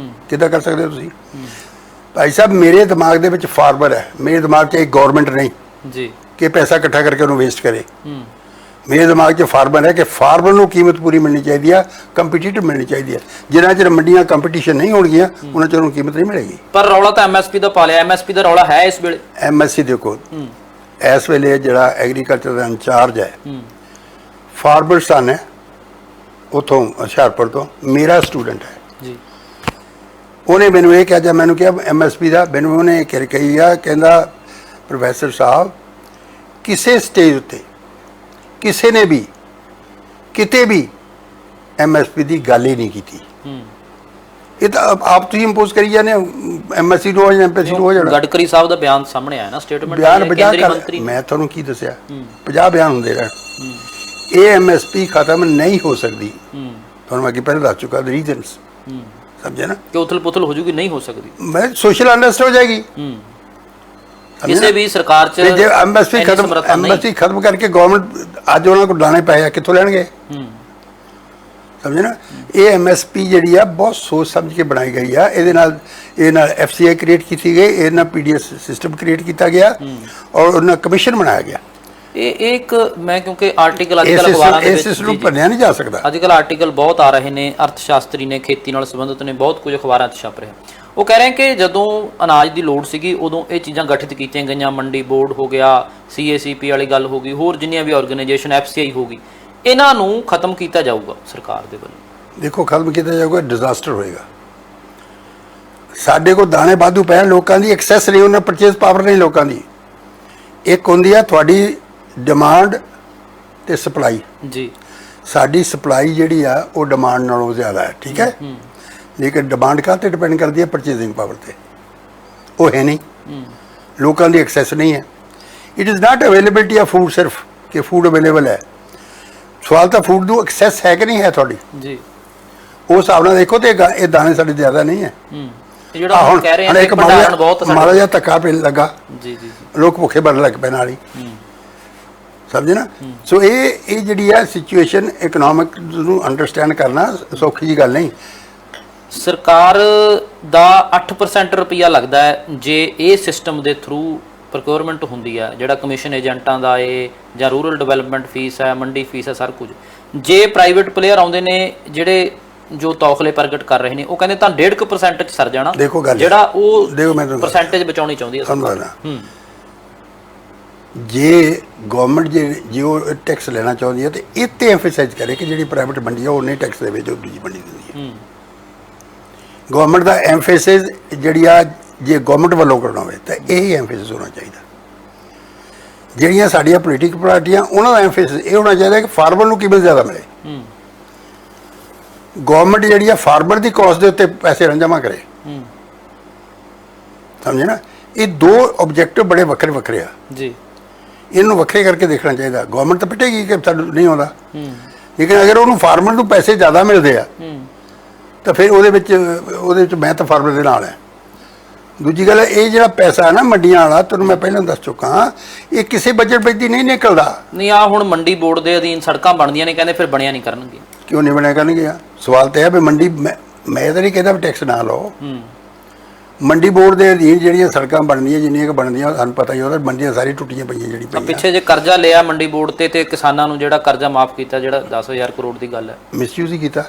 ਕਿੱਦਾਂ ਕਰ ਸਕਦੇ ਹੋ ਤੁਸੀਂ? ਭਾਈ ਸਾਹਿਬ, ਮੇਰੇ ਦਿਮਾਗ ਦੇ ਵਿੱਚ ਫਾਰਮਰ ਹੈ, ਮੇਰੇ ਦਿਮਾਗ 'ਚ ਇੱਕ ਗਵਰਨਮੈਂਟ ਨਹੀਂ ਜੀ ਕਿ ਪੈਸਾ ਇਕੱਠਾ ਕਰਕੇ ਉਹਨੂੰ ਵੇਸਟ ਕਰੇ। ਮੇਰੇ ਦਿਮਾਗ 'ਚ ਫਾਰਮਰ ਹੈ ਕਿ ਫਾਰਮਰ ਨੂੰ ਕੀਮਤ ਪੂਰੀ ਮਿਲਣੀ ਚਾਹੀਦੀ ਆ, ਕੰਪੀਟੀਟਿਵ ਮਿਲਣੀ ਚਾਹੀਦੀ ਹੈ। ਜਿੰਨਾ ਚਿਰ ਮੰਡੀਆਂ ਕੰਪੀਟੀਸ਼ਨ ਨਹੀਂ ਹੋਣਗੀਆਂ, ਉਹਨਾਂ ਚਿਰ ਉਹਨੂੰ ਕੀਮਤ ਨਹੀਂ ਮਿਲੇਗੀ। ਪਰ ਰੌਲਾ ਤਾਂ MSP ਦਾ ਪਾ ਲਿਆ। MSP ਦਾ ਰੌਲਾ ਹੈ ਇਸ ਵੇਲੇ। MSP ਦੇਖੋ, ਇਸ ਵੇਲੇ ਜਿਹੜਾ ਐਗਰੀਕਲਚਰ ਦਾ ਇੰਚਾਰਜ ਹੈ, ਫਾਰਮਰ ਸਨ ਹੈ, ਉੱਥੋਂ ਹੁਸ਼ਿਆਰਪੁਰ ਤੋਂ, ਮੇਰਾ ਸਟੂਡੈਂਟ ਹੈ ਜੀ। ਉਹਨੇ ਮੈਨੂੰ ਇਹ ਕਿਹਾ, ਜਦ ਮੈਨੂੰ ਕਿਹਾ MSP ਦਾ, ਮੈਨੂੰ ਉਹਨੇ ਕਹੀ ਆ, ਕਹਿੰਦਾ ਪ੍ਰੋਫੈਸਰ ਸਾਹਿਬ, ਕਿਸੇ ਸਟੇਜ ਉੱਤੇ ਕਿਸੇ ਨੇ ਵੀ ਕਿਤੇ ਵੀ MSP ਦੀ ਗੱਲ ਹੀ ਨਹੀਂ ਕੀਤੀ। ਇਹ ਤਾਂ ਆਪ ਤੁਸੀਂ ਇੰਪੋਜ਼ ਕਰੀ ਜਾਂਦੇ ਹੋ, MSC ਨੂੰ ਹੋ ਜਾਣਾ, MPC ਨੂੰ ਹੋ ਜਾਣਾ। ਗਡਕਰੀ ਸਾਹਿਬ ਦਾ ਬਿਆਨ ਸਾਹਮਣੇ ਆਇਆ ਨਾ, ਸਟੇਟਮੈਂਟ ਬਿਆਨ ਮੈਂ ਤੁਹਾਨੂੰ ਕੀ ਦੱਸਿਆ, 50 ਬਿਆਨ ਹੁੰਦੇ ਰਹਿਣ। ਇਹ MSP ਖਤਮ ਨਹੀਂ ਹੋ ਸਕਦੀ। ਤੁਹਾਨੂੰ ਮੈਂ ਪਹਿਲਾਂ ਦੱਸ ਚੁੱਕਾ ਰੀਜ਼ਨਸ, ਸਮਝੇ ਨਾ, ਕਿ ਉਥਲ ਪੁਥਲ ਹੋ ਜੂਗੀ, ਨਹੀਂ ਹੋ ਸਕਦੀ। ਮੈਂ ਸੋਸ਼ਲ ਅਨਰੈਸਟ ਹੋ ਜਾਏਗੀ ਕਿਸੇ ਵੀ ਸਰਕਾਰ 'ਚ। ਜੇ MSP ਖਤਮ ਕਰਕੇ ਗਵਰਨਮੈਂਟ ਅੱਜ ਉਹਨਾਂ ਕੋਲ ਦਾਣੇ ਪਏ ਆ, ਕਿੱਥੋਂ ਲੈਣਗੇ? ਸਮਝੇ ਨਾ। ਇਹ MSP ਜਿਹੜੀ ਆ ਬਹੁਤ ਸੋਚ ਸਮਝ ਕੇ ਬਣਾਈ ਗਈ ਆ। ਇਹਦੇ ਨਾਲ FCI ਕ੍ਰੀਏਟ ਕੀਤੀ ਗਈ, ਇਹਦੇ ਨਾਲ PDS ਸਿਸਟਮ ਕ੍ਰੀਏਟ ਕੀਤਾ ਗਿਆ ਔਰ ਉਹਨਾਂ ਕਮਿਸ਼ਨ ਬਣਾਇਆ ਗਿਆ। ਇਹ ਇੱਕ ਮੈਂ ਕਿਉਂਕਿ ਆਰਟੀਕਲ ਅੱਜ ਕੱਲ੍ਹ ਅਖਬਾਰਾਂ ਦੇ ਵਿੱਚ ਇਸ ਨੂੰ ਭੰਨਿਆ ਨਹੀਂ ਜਾ ਸਕਦਾ। ਅੱਜ ਕੱਲ੍ਹ ਆਰਟੀਕਲ ਬਹੁਤ ਆ ਰਹੇ ਨੇ, ਅਰਥ ਸ਼ਾਸਤਰੀ ਨੇ, ਖੇਤੀ ਨਾਲ ਸੰਬੰਧਿਤ ਨੇ, ਬਹੁਤ ਕੁਝ ਅਖਬਾਰਾਂ 'ਚ ਛਪ ਰਿਹਾ। ਉਹ ਕਹਿ ਰਹੇ ਕਿ ਜਦੋਂ ਅਨਾਜ ਦੀ ਲੋੜ ਸੀਗੀ ਉਦੋਂ ਇਹ ਚੀਜ਼ਾਂ ਗਠਿਤ ਕੀਤੀਆਂ ਗਈਆਂ, ਮੰਡੀ ਬੋਰਡ ਹੋ ਗਿਆ, CACP ਵਾਲੀ ਗੱਲ ਹੋ ਗਈ, ਹੋਰ ਜਿੰਨੀਆਂ ਵੀ ਆਰਗੇਨਾਈਜੇਸ਼ਨ, FCI ਹੋ ਗਈ, ਇਹਨਾਂ ਨੂੰ ਖਤਮ ਕੀਤਾ ਜਾਊਗਾ ਸਰਕਾਰ ਦੇ ਵੱਲੋਂ। ਦੇਖੋ ਖਤਮ ਕੀਤਾ ਜਾਊਗਾ, ਡਿਜ਼ਾਸਟਰ ਹੋਏਗਾ। ਸਾਡੇ ਕੋਲ ਦਾਣੇ ਵਾਧੂ ਪਏ, ਲੋਕਾਂ ਦੀ ਐਕਸੈਸ ਨਹੀਂ, ਉਹਨਾਂ ਪਰਚੇਸ ਪਾਵਰ ਨਹੀਂ ਲੋਕਾਂ ਦੀ। ਇੱਕ ਹੁੰਦੀ ਆ ਤੁਹਾਡੀ ਡਿਮਾਂਡ ਤੇ ਸਪਲਾਈ ਜੀ। ਸਾਡੀ ਸਪਲਾਈ ਜਿਹੜੀ ਆ ਉਹ ਡਿਮਾਂਡ ਨਾਲੋਂ ਜ਼ਿਆਦਾ ਹੈ, ਠੀਕ ਹੈ। ਲੇਕਿਨ ਡਿਮਾਂਡ ਕਾਹ 'ਤੇ ਡਿਪੈਂਡ ਕਰਦੀ ਹੈ? ਪਰਚੇਸਿੰਗ ਪਾਵਰ 'ਤੇ। ਉਹ ਹੈ ਨਹੀਂ, ਲੋਕਾਂ ਦੀ ਐਕਸੈਸ ਨਹੀਂ ਹੈ। It is not availability of food, ਸਿਰਫ ਕਿ ਫੂਡ ਅਵੇਲੇਬਲ ਹੈ। ਸਵਾਲ ਤਾਂ ਫੂਡ ਦੀ ਐਕਸੈਸ ਹੈ ਕਿ ਨਹੀਂ ਹੈ ਤੁਹਾਡੀ ਜੀ। ਉਸ ਹਿਸਾਬ ਨਾਲ ਦੇਖੋ ਤੇ ਇਹ ਦਾਣੇ ਸਾਡੇ ਜ਼ਿਆਦਾ ਨਹੀਂ ਹੈ। ਜਿਹੜਾ ਹੁਣ ਕਹਿ ਰਹੇ ਆ ਇੱਕ ਮਾੜਾ ਜਿਹਾ ਧੱਕਾ ਪੈ ਲੱਗਾ, ਜੀ ਜੀ, ਲੋਕ ਭੁੱਖੇ ਮਰਨ ਲੱਗ ਪਏ ਨਾਲ ਹੀ, ਸਮਝੇ ਨਾ। ਸੋ ਇਹ ਜਿਹੜੀ ਹੈ ਸਿਚੁਏਸ਼ਨ, ਇਕਨੋਮਿਕ ਨੂੰ ਅੰਡਰਸਟੈਂਡ ਕਰਨਾ ਸੌਖੀ ਜੀ ਗੱਲ ਨਹੀਂ। ਸਰਕਾਰ ਦਾ 8% ਰੁਪਈਆ ਲੱਗਦਾ ਹੈ ਜੇ ਇਹ ਸਿਸਟਮ ਦੇ ਥਰੂ ਪ੍ਰੋਕਿਉਰਮੈਂਟ ਹੁੰਦੀ ਹੈ, ਜਿਹੜਾ ਕਮਿਸ਼ਨ ਏਜੰਟਾਂ ਦਾ ਏ ਜਾਂ ਰੂਰਲ ਡਿਵੈਲਪਮੈਂਟ ਫੀਸ ਹੈ, ਮੰਡੀ ਫੀਸ ਹੈ, ਸਾਰਾ ਕੁਝ। ਜੇ ਪ੍ਰਾਈਵੇਟ ਪਲੇਅਰ ਆਉਂਦੇ ਨੇ ਜਿਹੜੇ ਜੋ ਤੌਖਲੇ ਪ੍ਰਗਟ ਕਰ ਰਹੇ ਨੇ, ਉਹ ਕਹਿੰਦੇ ਤਾਂ 1.5% 'ਚ ਸਰ ਜਾਣਾ। ਦੇਖੋ ਗੱਲ ਜਿਹੜਾ ਉਹ ਪਰਸੈਂਟੇਜ ਬਚਾਉਣੀ ਚਾਹੁੰਦੀ ਹੈ ਜੇ ਗਵਰਨਮੈਂਟ ਜੇ ਉਹ ਟੈਕਸ ਲੈਣਾ ਚਾਹੁੰਦੀ ਹੈ ਤੇ ਇਹ 'ਤੇ ਐਮਫਸਾਈਜ਼ ਕਰੇ ਕਿ ਜਿਹੜੀ ਪ੍ਰਾਈਵੇਟ ਮੰਡੀ ਆ ਉਹ ਨਹੀਂ ਟੈਕਸ ਦੇਵੇ ਜੋ ਦੂਜੀ ਮੰਡੀ ਦਿੰਦੀ ਹੈ। ਗਵਰਨਮੈਂਟ ਦਾ ਐਮਫਸਾਈਜ਼ ਜਿਹੜੀ ਆ ਜੇ ਗਵਰਨਮੈਂਟ ਵੱਲੋਂ ਕਰਨਾ ਹੋਵੇ ਤਾਂ ਇਹੀ ਐਮਫਸਾਈਜ਼ ਹੋਣਾ ਚਾਹੀਦਾ। ਜਿਹੜੀਆਂ ਸਾਡੀਆਂ ਪੋਲੀਟੀਕਲ ਪਾਰਟੀਆਂ ਉਹਨਾਂ ਦਾ ਐਮਫਸਾਈਜ਼ ਇਹ ਹੋਣਾ ਚਾਹੀਦਾ ਕਿ ਫਾਰਮਰ ਨੂੰ ਕੀਮਤ ਜ਼ਿਆਦਾ ਮਿਲੇ। ਗਵਰਨਮੈਂਟ ਜਿਹੜੀ ਆ ਫਾਰਮਰ ਦੀ ਕਾਸਟ ਦੇ ਉੱਤੇ ਪੈਸੇ ਨਾ ਜਮ੍ਹਾਂ ਕਰੇ, ਸਮਝੇ ਨਾ। ਇਹ ਦੋ ਆਬਜੈਕਟਿਵ ਬੜੇ ਵੱਖਰੇ ਵੱਖਰੇ ਆ ਜੀ। ਇਹਨੂੰ ਵੱਖਰੇ ਕਰਕੇ ਦੇਖਣਾ ਚਾਹੀਦਾ। ਗਵਰਨਮੈਂਟ ਤਾਂ ਪਿੱਟੇਗੀ ਕਿ ਸਾਨੂੰ ਨਹੀਂ ਆਉਂਦਾ, ਲੇਕਿਨ ਅਗਰ ਉਹਨੂੰ ਫਾਰਮਰ ਨੂੰ ਪੈਸੇ ਜ਼ਿਆਦਾ ਮਿਲਦੇ ਆ ਤਾਂ ਫਿਰ ਉਹਦੇ ਵਿੱਚ ਮੈਂ ਤਾਂ ਫਾਰਮਰ ਦੇ ਨਾਲ ਹੈ। ਦੂਜੀ ਗੱਲ ਇਹ ਜਿਹੜਾ ਪੈਸਾ ਹੈ ਨਾ ਮੰਡੀਆਂ ਵਾਲਾ, ਤੁਹਾਨੂੰ ਮੈਂ ਪਹਿਲਾਂ ਦੱਸ ਚੁੱਕਾ, ਇਹ ਕਿਸੇ ਬਜਟ ਵਿੱਚ ਨਹੀਂ ਨਿਕਲਦਾ। ਨਹੀਂ, ਆ ਹੁਣ ਮੰਡੀ ਬੋਰਡ ਦੇ ਅਧੀਨ ਸੜਕਾਂ ਬਣਦੀਆਂ ਨੇ, ਕਹਿੰਦੇ ਫਿਰ ਬਣਿਆ ਨਹੀਂ ਕਰਨਗੇ। ਕਿਉਂ ਨਹੀਂ ਬਣਿਆ ਕਰਨਗੇ? ਸਵਾਲ ਤਾਂ ਹੈ ਵੀ ਮੰਡੀ, ਮੈਂ ਤਾਂ ਨਹੀਂ ਕਹਿੰਦਾ ਵੀ ਟੈਕਸ ਨਾ ਲਾਓ। ਮੰਡੀ ਬੋਰਡ ਦੇ ਅਧੀਨ ਜਿਹੜੀਆਂ ਸੜਕਾਂ ਬਣਦੀਆਂ, ਜਿੰਨੀਆਂ ਕਿ ਬਣਦੀਆਂ, ਸਾਨੂੰ ਪਤਾ ਹੀ ਉਹਦਾ ਮੰਡੀਆਂ ਸਾਰੀ ਟੁੱਟੀਆਂ ਪਈਆਂ ਜਿਹੜੀ ਪਈਆਂ। ਪਿੱਛੇ ਜੇ ਕਰਜ਼ਾ ਲਿਆ ਮੰਡੀ ਬੋਰਡ ਤੇ ਕਿਸਾਨਾਂ ਨੂੰ ਜਿਹੜਾ ਕਰਜ਼ਾ ਮਾਫ ਕੀਤਾ, ਜਿਹੜਾ 10,000 ਕਰੋੜ ਦੀ ਗੱਲ ਹੈ, ਮਿਸਯੂਜ਼ ਹੀ ਕੀਤਾ।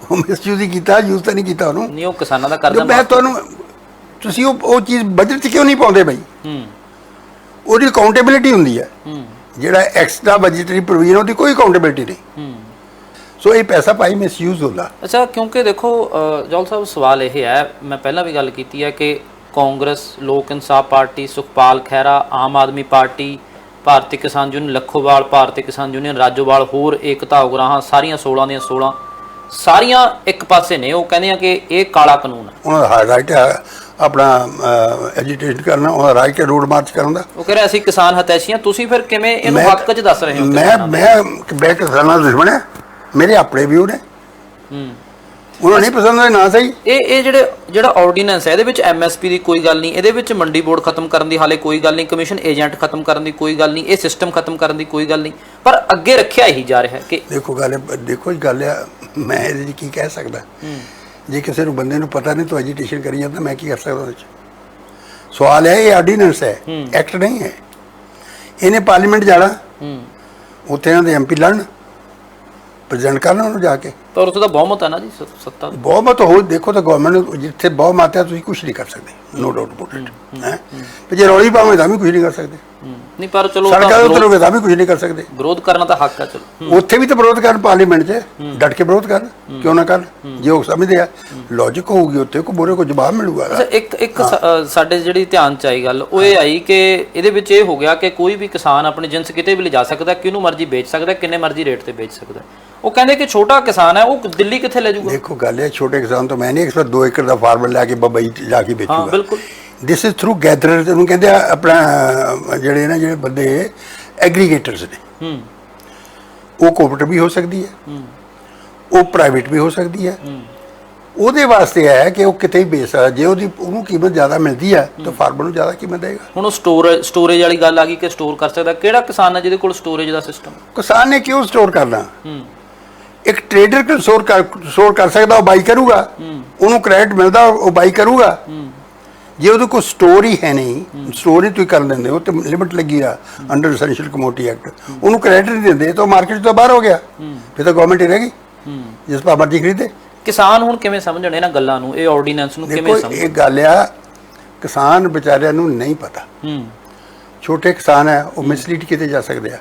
ਉਹ ਮਿਸਯੂਜ਼ ਹੀ ਕੀਤਾ, ਯੂਜ਼ ਤਾਂ ਨਹੀਂ ਕੀਤਾ ਉਹਨੂੰ। ਨਹੀਂ, ਉਹ ਕਿਸਾਨਾਂ ਦਾ ਕਰਜ਼ਾ। ਮੈਂ ਤੁਹਾਨੂੰ, ਤੁਸੀਂ ਉਹ ਚੀਜ਼ ਬਜਟ 'ਚ ਕਿਉਂ ਨਹੀਂ ਪਾਉਂਦੇ ਬਈ? ਉਹਦੀ ਅਕਾਊਂਟੇਬਿਲਿਟੀ ਹੁੰਦੀ ਹੈ। ਜਿਹੜਾ ਐਕਸਟਰਾ ਬਜਟਰੀ ਪ੍ਰੋਵੀਜ਼ਨ, ਉਹਦੀ ਕੋਈ ਅਕਾਊਂਟੇਬਿਲਿਟੀ ਨਹੀਂ। ਸੋ ਇਹ ਪੈਸਾ ਭਾਈ ਮਿਸਯੂਜ਼ ਹੁੰਦਾ। ਅੱਛਾ, ਕਿਉਂਕਿ ਦੇਖੋ ਜੌਲ ਸਾਹਿਬ, ਸਵਾਲ ਇਹ ਹੈ, ਮੈਂ ਪਹਿਲਾਂ ਵੀ ਗੱਲ ਕੀਤੀ ਹੈ ਕਿ ਕਾਂਗਰਸ, ਲੋਕ ਇਨਸਾਫ ਪਾਰਟੀ, ਸੁਖਪਾਲ ਖਹਿਰਾ, ਆਮ ਆਦਮੀ ਪਾਰਟੀ, ਭਾਰਤੀ ਕਿਸਾਨ ਯੂਨੀਅਨ ਲੱਖੋਵਾਲ, ਭਾਰਤੀ ਕਿਸਾਨ ਯੂਨੀਅਨ ਰਾਜੋਵਾਲ, ਹੋਰ ਏਕਤਾ ਉਗਰਾਹਾਂ, ਸਾਰੀਆਂ 16 ਦੀਆਂ 16 ਸਾਰੀਆਂ ਇੱਕ ਪਾਸੇ ਨੇ। ਉਹ ਕਹਿੰਦੇ ਆ ਕਿ ਇਹ ਕਾਲਾ ਕਾਨੂੰਨ ਹੈ। ਉਹਨਾਂ ਦਾ ਰਾਈਟ ਹੈ ਆਪਣਾ ਐਜੀਟੇਟ ਕਰਨਾ, ਉਹਦਾ ਰਾਈਟ ਹੈ ਰੋਡ ਮਾਰਚ ਕਰਨ ਦਾ। ਉਹ ਕਹਿ ਰਹੇ ਅਸੀਂ ਕਿਸਾਨ ਹਤੈਸ਼ੀਆਂ, ਤੁਸੀਂ ਫਿਰ ਕਿਵੇਂ ਇਹਨੂੰ ਹੱਕ 'ਚ ਦੱਸ ਰਹੇ ਹੋ? ਮੈਂ ਕਿਸਾਨਾਂ ਦਾ ਦੁਸ਼ਮਣ ਹੈ, ਮੇਰੇ ਆਪਣੇ ਵਿਊ ਨੇ, ਉਹਨਾਂ ਨਹੀਂ ਪਸੰਦ ਹੈ ਨਾ ਸਹੀ। ਇਹ ਜਿਹੜਾ ਆਰਡੀਨੈਂਸ ਹੈ, ਇਹਦੇ ਵਿੱਚ MSP ਦੀ ਕੋਈ ਗੱਲ ਨਹੀਂ, ਇਹਦੇ ਵਿੱਚ ਮੰਡੀ ਬੋਰਡ ਖਤਮ ਕਰਨ ਦੀ ਹਾਲੇ ਕੋਈ ਗੱਲ ਨਹੀਂ, ਕਮਿਸ਼ਨ ਏਜੰਟ ਖਤਮ ਕਰਨ ਦੀ ਕੋਈ ਗੱਲ ਨਹੀਂ, ਇਹ ਸਿਸਟਮ ਖਤਮ ਕਰਨ ਦੀ ਕੋਈ ਗੱਲ ਨਹੀਂ, ਪਰ ਅੱਗੇ ਰੱਖਿਆ ਹੀ ਜਾ ਰਿਹਾ ਕਿ ਦੇਖੋ ਗੱਲ ਆ, ਮੈਂ ਇਹਦੇ 'ਚ ਕੀ ਕਹਿ ਸਕਦਾ? ਜੇ ਕਿਸੇ ਨੂੰ ਬੰਦੇ ਨੂੰ ਪਤਾ ਨਹੀਂ ਤੂੰ ਐਜੀਟੇਸ਼ਨ ਕਰੀ ਜਾਂਦਾ, ਮੈਂ ਕੀ ਕਰ ਸਕਦਾ ਉਹਦੇ 'ਚ? ਸਵਾਲ ਹੈ, ਇਹ ਆਰਡੀਨੈਂਸ ਹੈ, ਐਕਟ ਨਹੀਂ ਹੈ। ਇਹਨੇ ਪਾਰਲੀਮੈਂਟ ਜਾਣਾ, ਉੱਥੇ ਇਹਨਾਂ ਦੇ MP ਲੜਨ, ਪ੍ਰੈਜ਼ੈਂਟ ਕਰਨਾ ਉਹਨੂੰ ਜਾ ਕੇ। ਪਰ ਉੱਥੇ ਤਾਂ ਬਹੁਮਤ ਹੈ ਨਾ ਜੀ, ਸੱਤਾ ਬਹੁਮਤ ਹੋ। ਦੇਖੋ ਤਾਂ ਗਵਰਨਮੈਂਟ ਜਿੱਥੇ ਬਹੁਮਤ ਹੈ ਤੁਸੀਂ ਕੁਛ ਨਹੀਂ ਕਰ ਸਕਦੇ, ਨੋ ਡਾਊਟ ਅਬਾਊਟ ਇਟ ਹੈ। ਤੇ ਜੇ ਰੌਲੀ ਪਾਵੇਂ ਤਾਂ ਵੀ ਕੁਝ ਨਹੀਂ ਕਰ ਸਕਦੇ। ਨਹੀਂ, ਪਰ ਚਲੋ ਸੜਕਾਂ ਦੇ ਉੱਤੇ ਤਾਂ ਵੀ ਕੁਝ ਨਹੀਂ ਕਰ ਸਕਦੇ। ਵਿਰੋਧ ਕਰਨਾ ਤਾਂ ਹੱਕ ਹੈ। ਚਲੋ ਉੱਥੇ ਵੀ ਤਾਂ ਵਿਰੋਧ ਕਰਨ, ਪਾਰਲੀਮੈਂਟ 'ਚ ਡਟ ਕੇ ਵਿਰੋਧ ਕਰਨ, ਕਿਉਂ ਨਾ ਕਰਨ? ਜੇ ਉਹ ਸਮਝਦੇ ਆ ਲੌਜਿਕ ਹੋਊਗੀ, ਉੱਥੇ ਕੋ ਬੋਰੇ ਕੋ ਜਵਾਬ ਮਿਲੂਗਾ। ਇੱਕ ਸਾਡੇ ਜਿਹੜੀ ਧਿਆਨ 'ਚ ਆਈ ਗੱਲ ਉਹ ਇਹ ਆਈ ਕਿ ਇਹਦੇ ਵਿੱਚ ਇਹ ਹੋ ਗਿਆ ਕਿ ਕੋਈ ਵੀ ਕਿਸਾਨ ਆਪਣੀ ਜਿੰਸ ਕਿਤੇ ਵੀ ਲਿਜਾ ਸਕਦਾ, ਕਿਹਨੂੰ ਮਰਜ਼ੀ ਵੇਚ ਸਕਦਾ, ਕਿੰਨੇ ਮਰਜ਼ੀ ਰੇਟ ਤੇ ਵੇਚ ਸਕਦਾ। ਉਹ ਕਹਿੰਦੇ ਕਿ ਛੋਟਾ ਕਿਸਾਨ ਹੈ, ਉਹ ਦਿੱਲੀ ਕਿੱਥੇ ਲੈ ਜਾਊਗਾ? ਦੇਖੋ ਗੱਲ ਹੈ, ਛੋਟੇ ਕਿਸਾਨ ਤੋਂ ਮੈਂ ਨਹੀਂ ਐਕਸਪਰਟ, 2 ਏਕੜ ਦਾ ਫਾਰਮਰ ਲੈ ਕੇ ਬੰਬਈ ਜਾ ਕੇ ਵੇਚੂਗਾ। ਬਿਲਕੁਲ। ਦਿਸ ਇਜ਼ ਥਰੂ ਗੈਦਰਰ, ਉਹਨੂੰ ਕਹਿੰਦੇ ਆ ਆਪਣਾ ਜਿਹੜੇ ਬੰਦੇ ਐਗਰੀਗੇਟਰਸ ਨੇ, ਉਹ ਕੋਆਪਰੇਟਿਵ ਵੀ ਹੋ ਸਕਦੀ ਹੈ, ਉਹ ਪ੍ਰਾਈਵੇਟ ਵੀ ਹੋ ਸਕਦੀ ਹੈ। ਉਹਦੇ ਵਾਸਤੇ ਹੈ ਕਿ ਉਹ ਕਿਤੇ ਵੀ ਵੇਚ ਸਕਦਾ। ਜੇ ਉਹਨੂੰ ਕੀਮਤ ਜ਼ਿਆਦਾ ਮਿਲਦੀ ਹੈ ਤਾਂ ਫਾਰਮਰ ਨੂੰ ਜ਼ਿਆਦਾ ਕੀਮਤ ਦੇਗਾ। ਹੁਣ ਉਹ ਸਟੋਰੇਜ ਵਾਲੀ ਗੱਲ ਆ ਗਈ ਕਿ ਸਟੋਰ ਕਰ ਸਕਦਾ। ਕਿਹੜਾ ਕਿਸਾਨ ਹੈ ਜਿਹਦੇ ਕੋਲ ਸਟੋਰੇਜ ਦਾ ਸਿਸਟਮ? ਕਿਸਾਨ ਨੇ ਕਿਉਂ ਸਟੋਰ ਕਰਨਾ? ਇੱਕ ਟ੍ਰੇਡਰ ਕੰਸੋਰ ਕਰ ਸਕਦਾ, ਉਹ ਬਾਈ ਕਰੂਗਾ, ਉਹਨੂੰ ਕ੍ਰੈਡਿਟ ਮਿਲਦਾ, ਉਹ ਬਾਈ ਕਰੂਗਾ। ਜੇ ਉਹਦੇ ਕੋਲ ਸਟੋਰ ਹੀ ਹੈ ਨਹੀਂ, ਸਟੋਰ ਹੀ ਤੁਸੀਂ ਕਰ ਦਿੰਦੇ ਹੋ ਤੇ ਲਿਮਿਟ ਲੱਗੀ ਆ ਅੰਡਰ ਐਸੈਂਸ਼ੀਅਲ ਕਮੋਡਿਟੀ ਐਕਟ, ਉਹਨੂੰ ਕ੍ਰੈਡਿਟ ਨਹੀਂ ਦਿੰਦੇ ਤਾਂ ਮਾਰਕੀਟ ਤੋਂ ਬਾਹਰ ਹੋ ਗਿਆ, ਫਿਰ ਤਾਂ ਗਵਰਨਮੈਂਟ ਹੀ ਰਹੇਗੀ ਜਿਸ ਪਾ ਮਰਜ਼ੀ ਖਰੀਦੇ। ਕਿਸਾਨ ਹੁਣ ਕਿਵੇਂ ਸਮਝਣ ਇਹਨਾਂ ਗੱਲਾਂ ਨੂੰ, ਇਹ ਆਰਡੀਨੈਂਸ ਨੂੰ ਕਿਵੇਂ ਸਮਝਣ? ਇਹ ਗੱਲ ਆ, ਕਿਸਾਨ ਵਿਚਾਰਿਆਂ ਨੂੰ ਨਹੀਂ ਪਤਾ। ਛੋਟੇ ਕਿਸਾਨ ਹੈ, ਉਹ ਮਿਸਲੀਡ ਕਿਤੇ ਜਾ ਸਕਦੇ ਆ।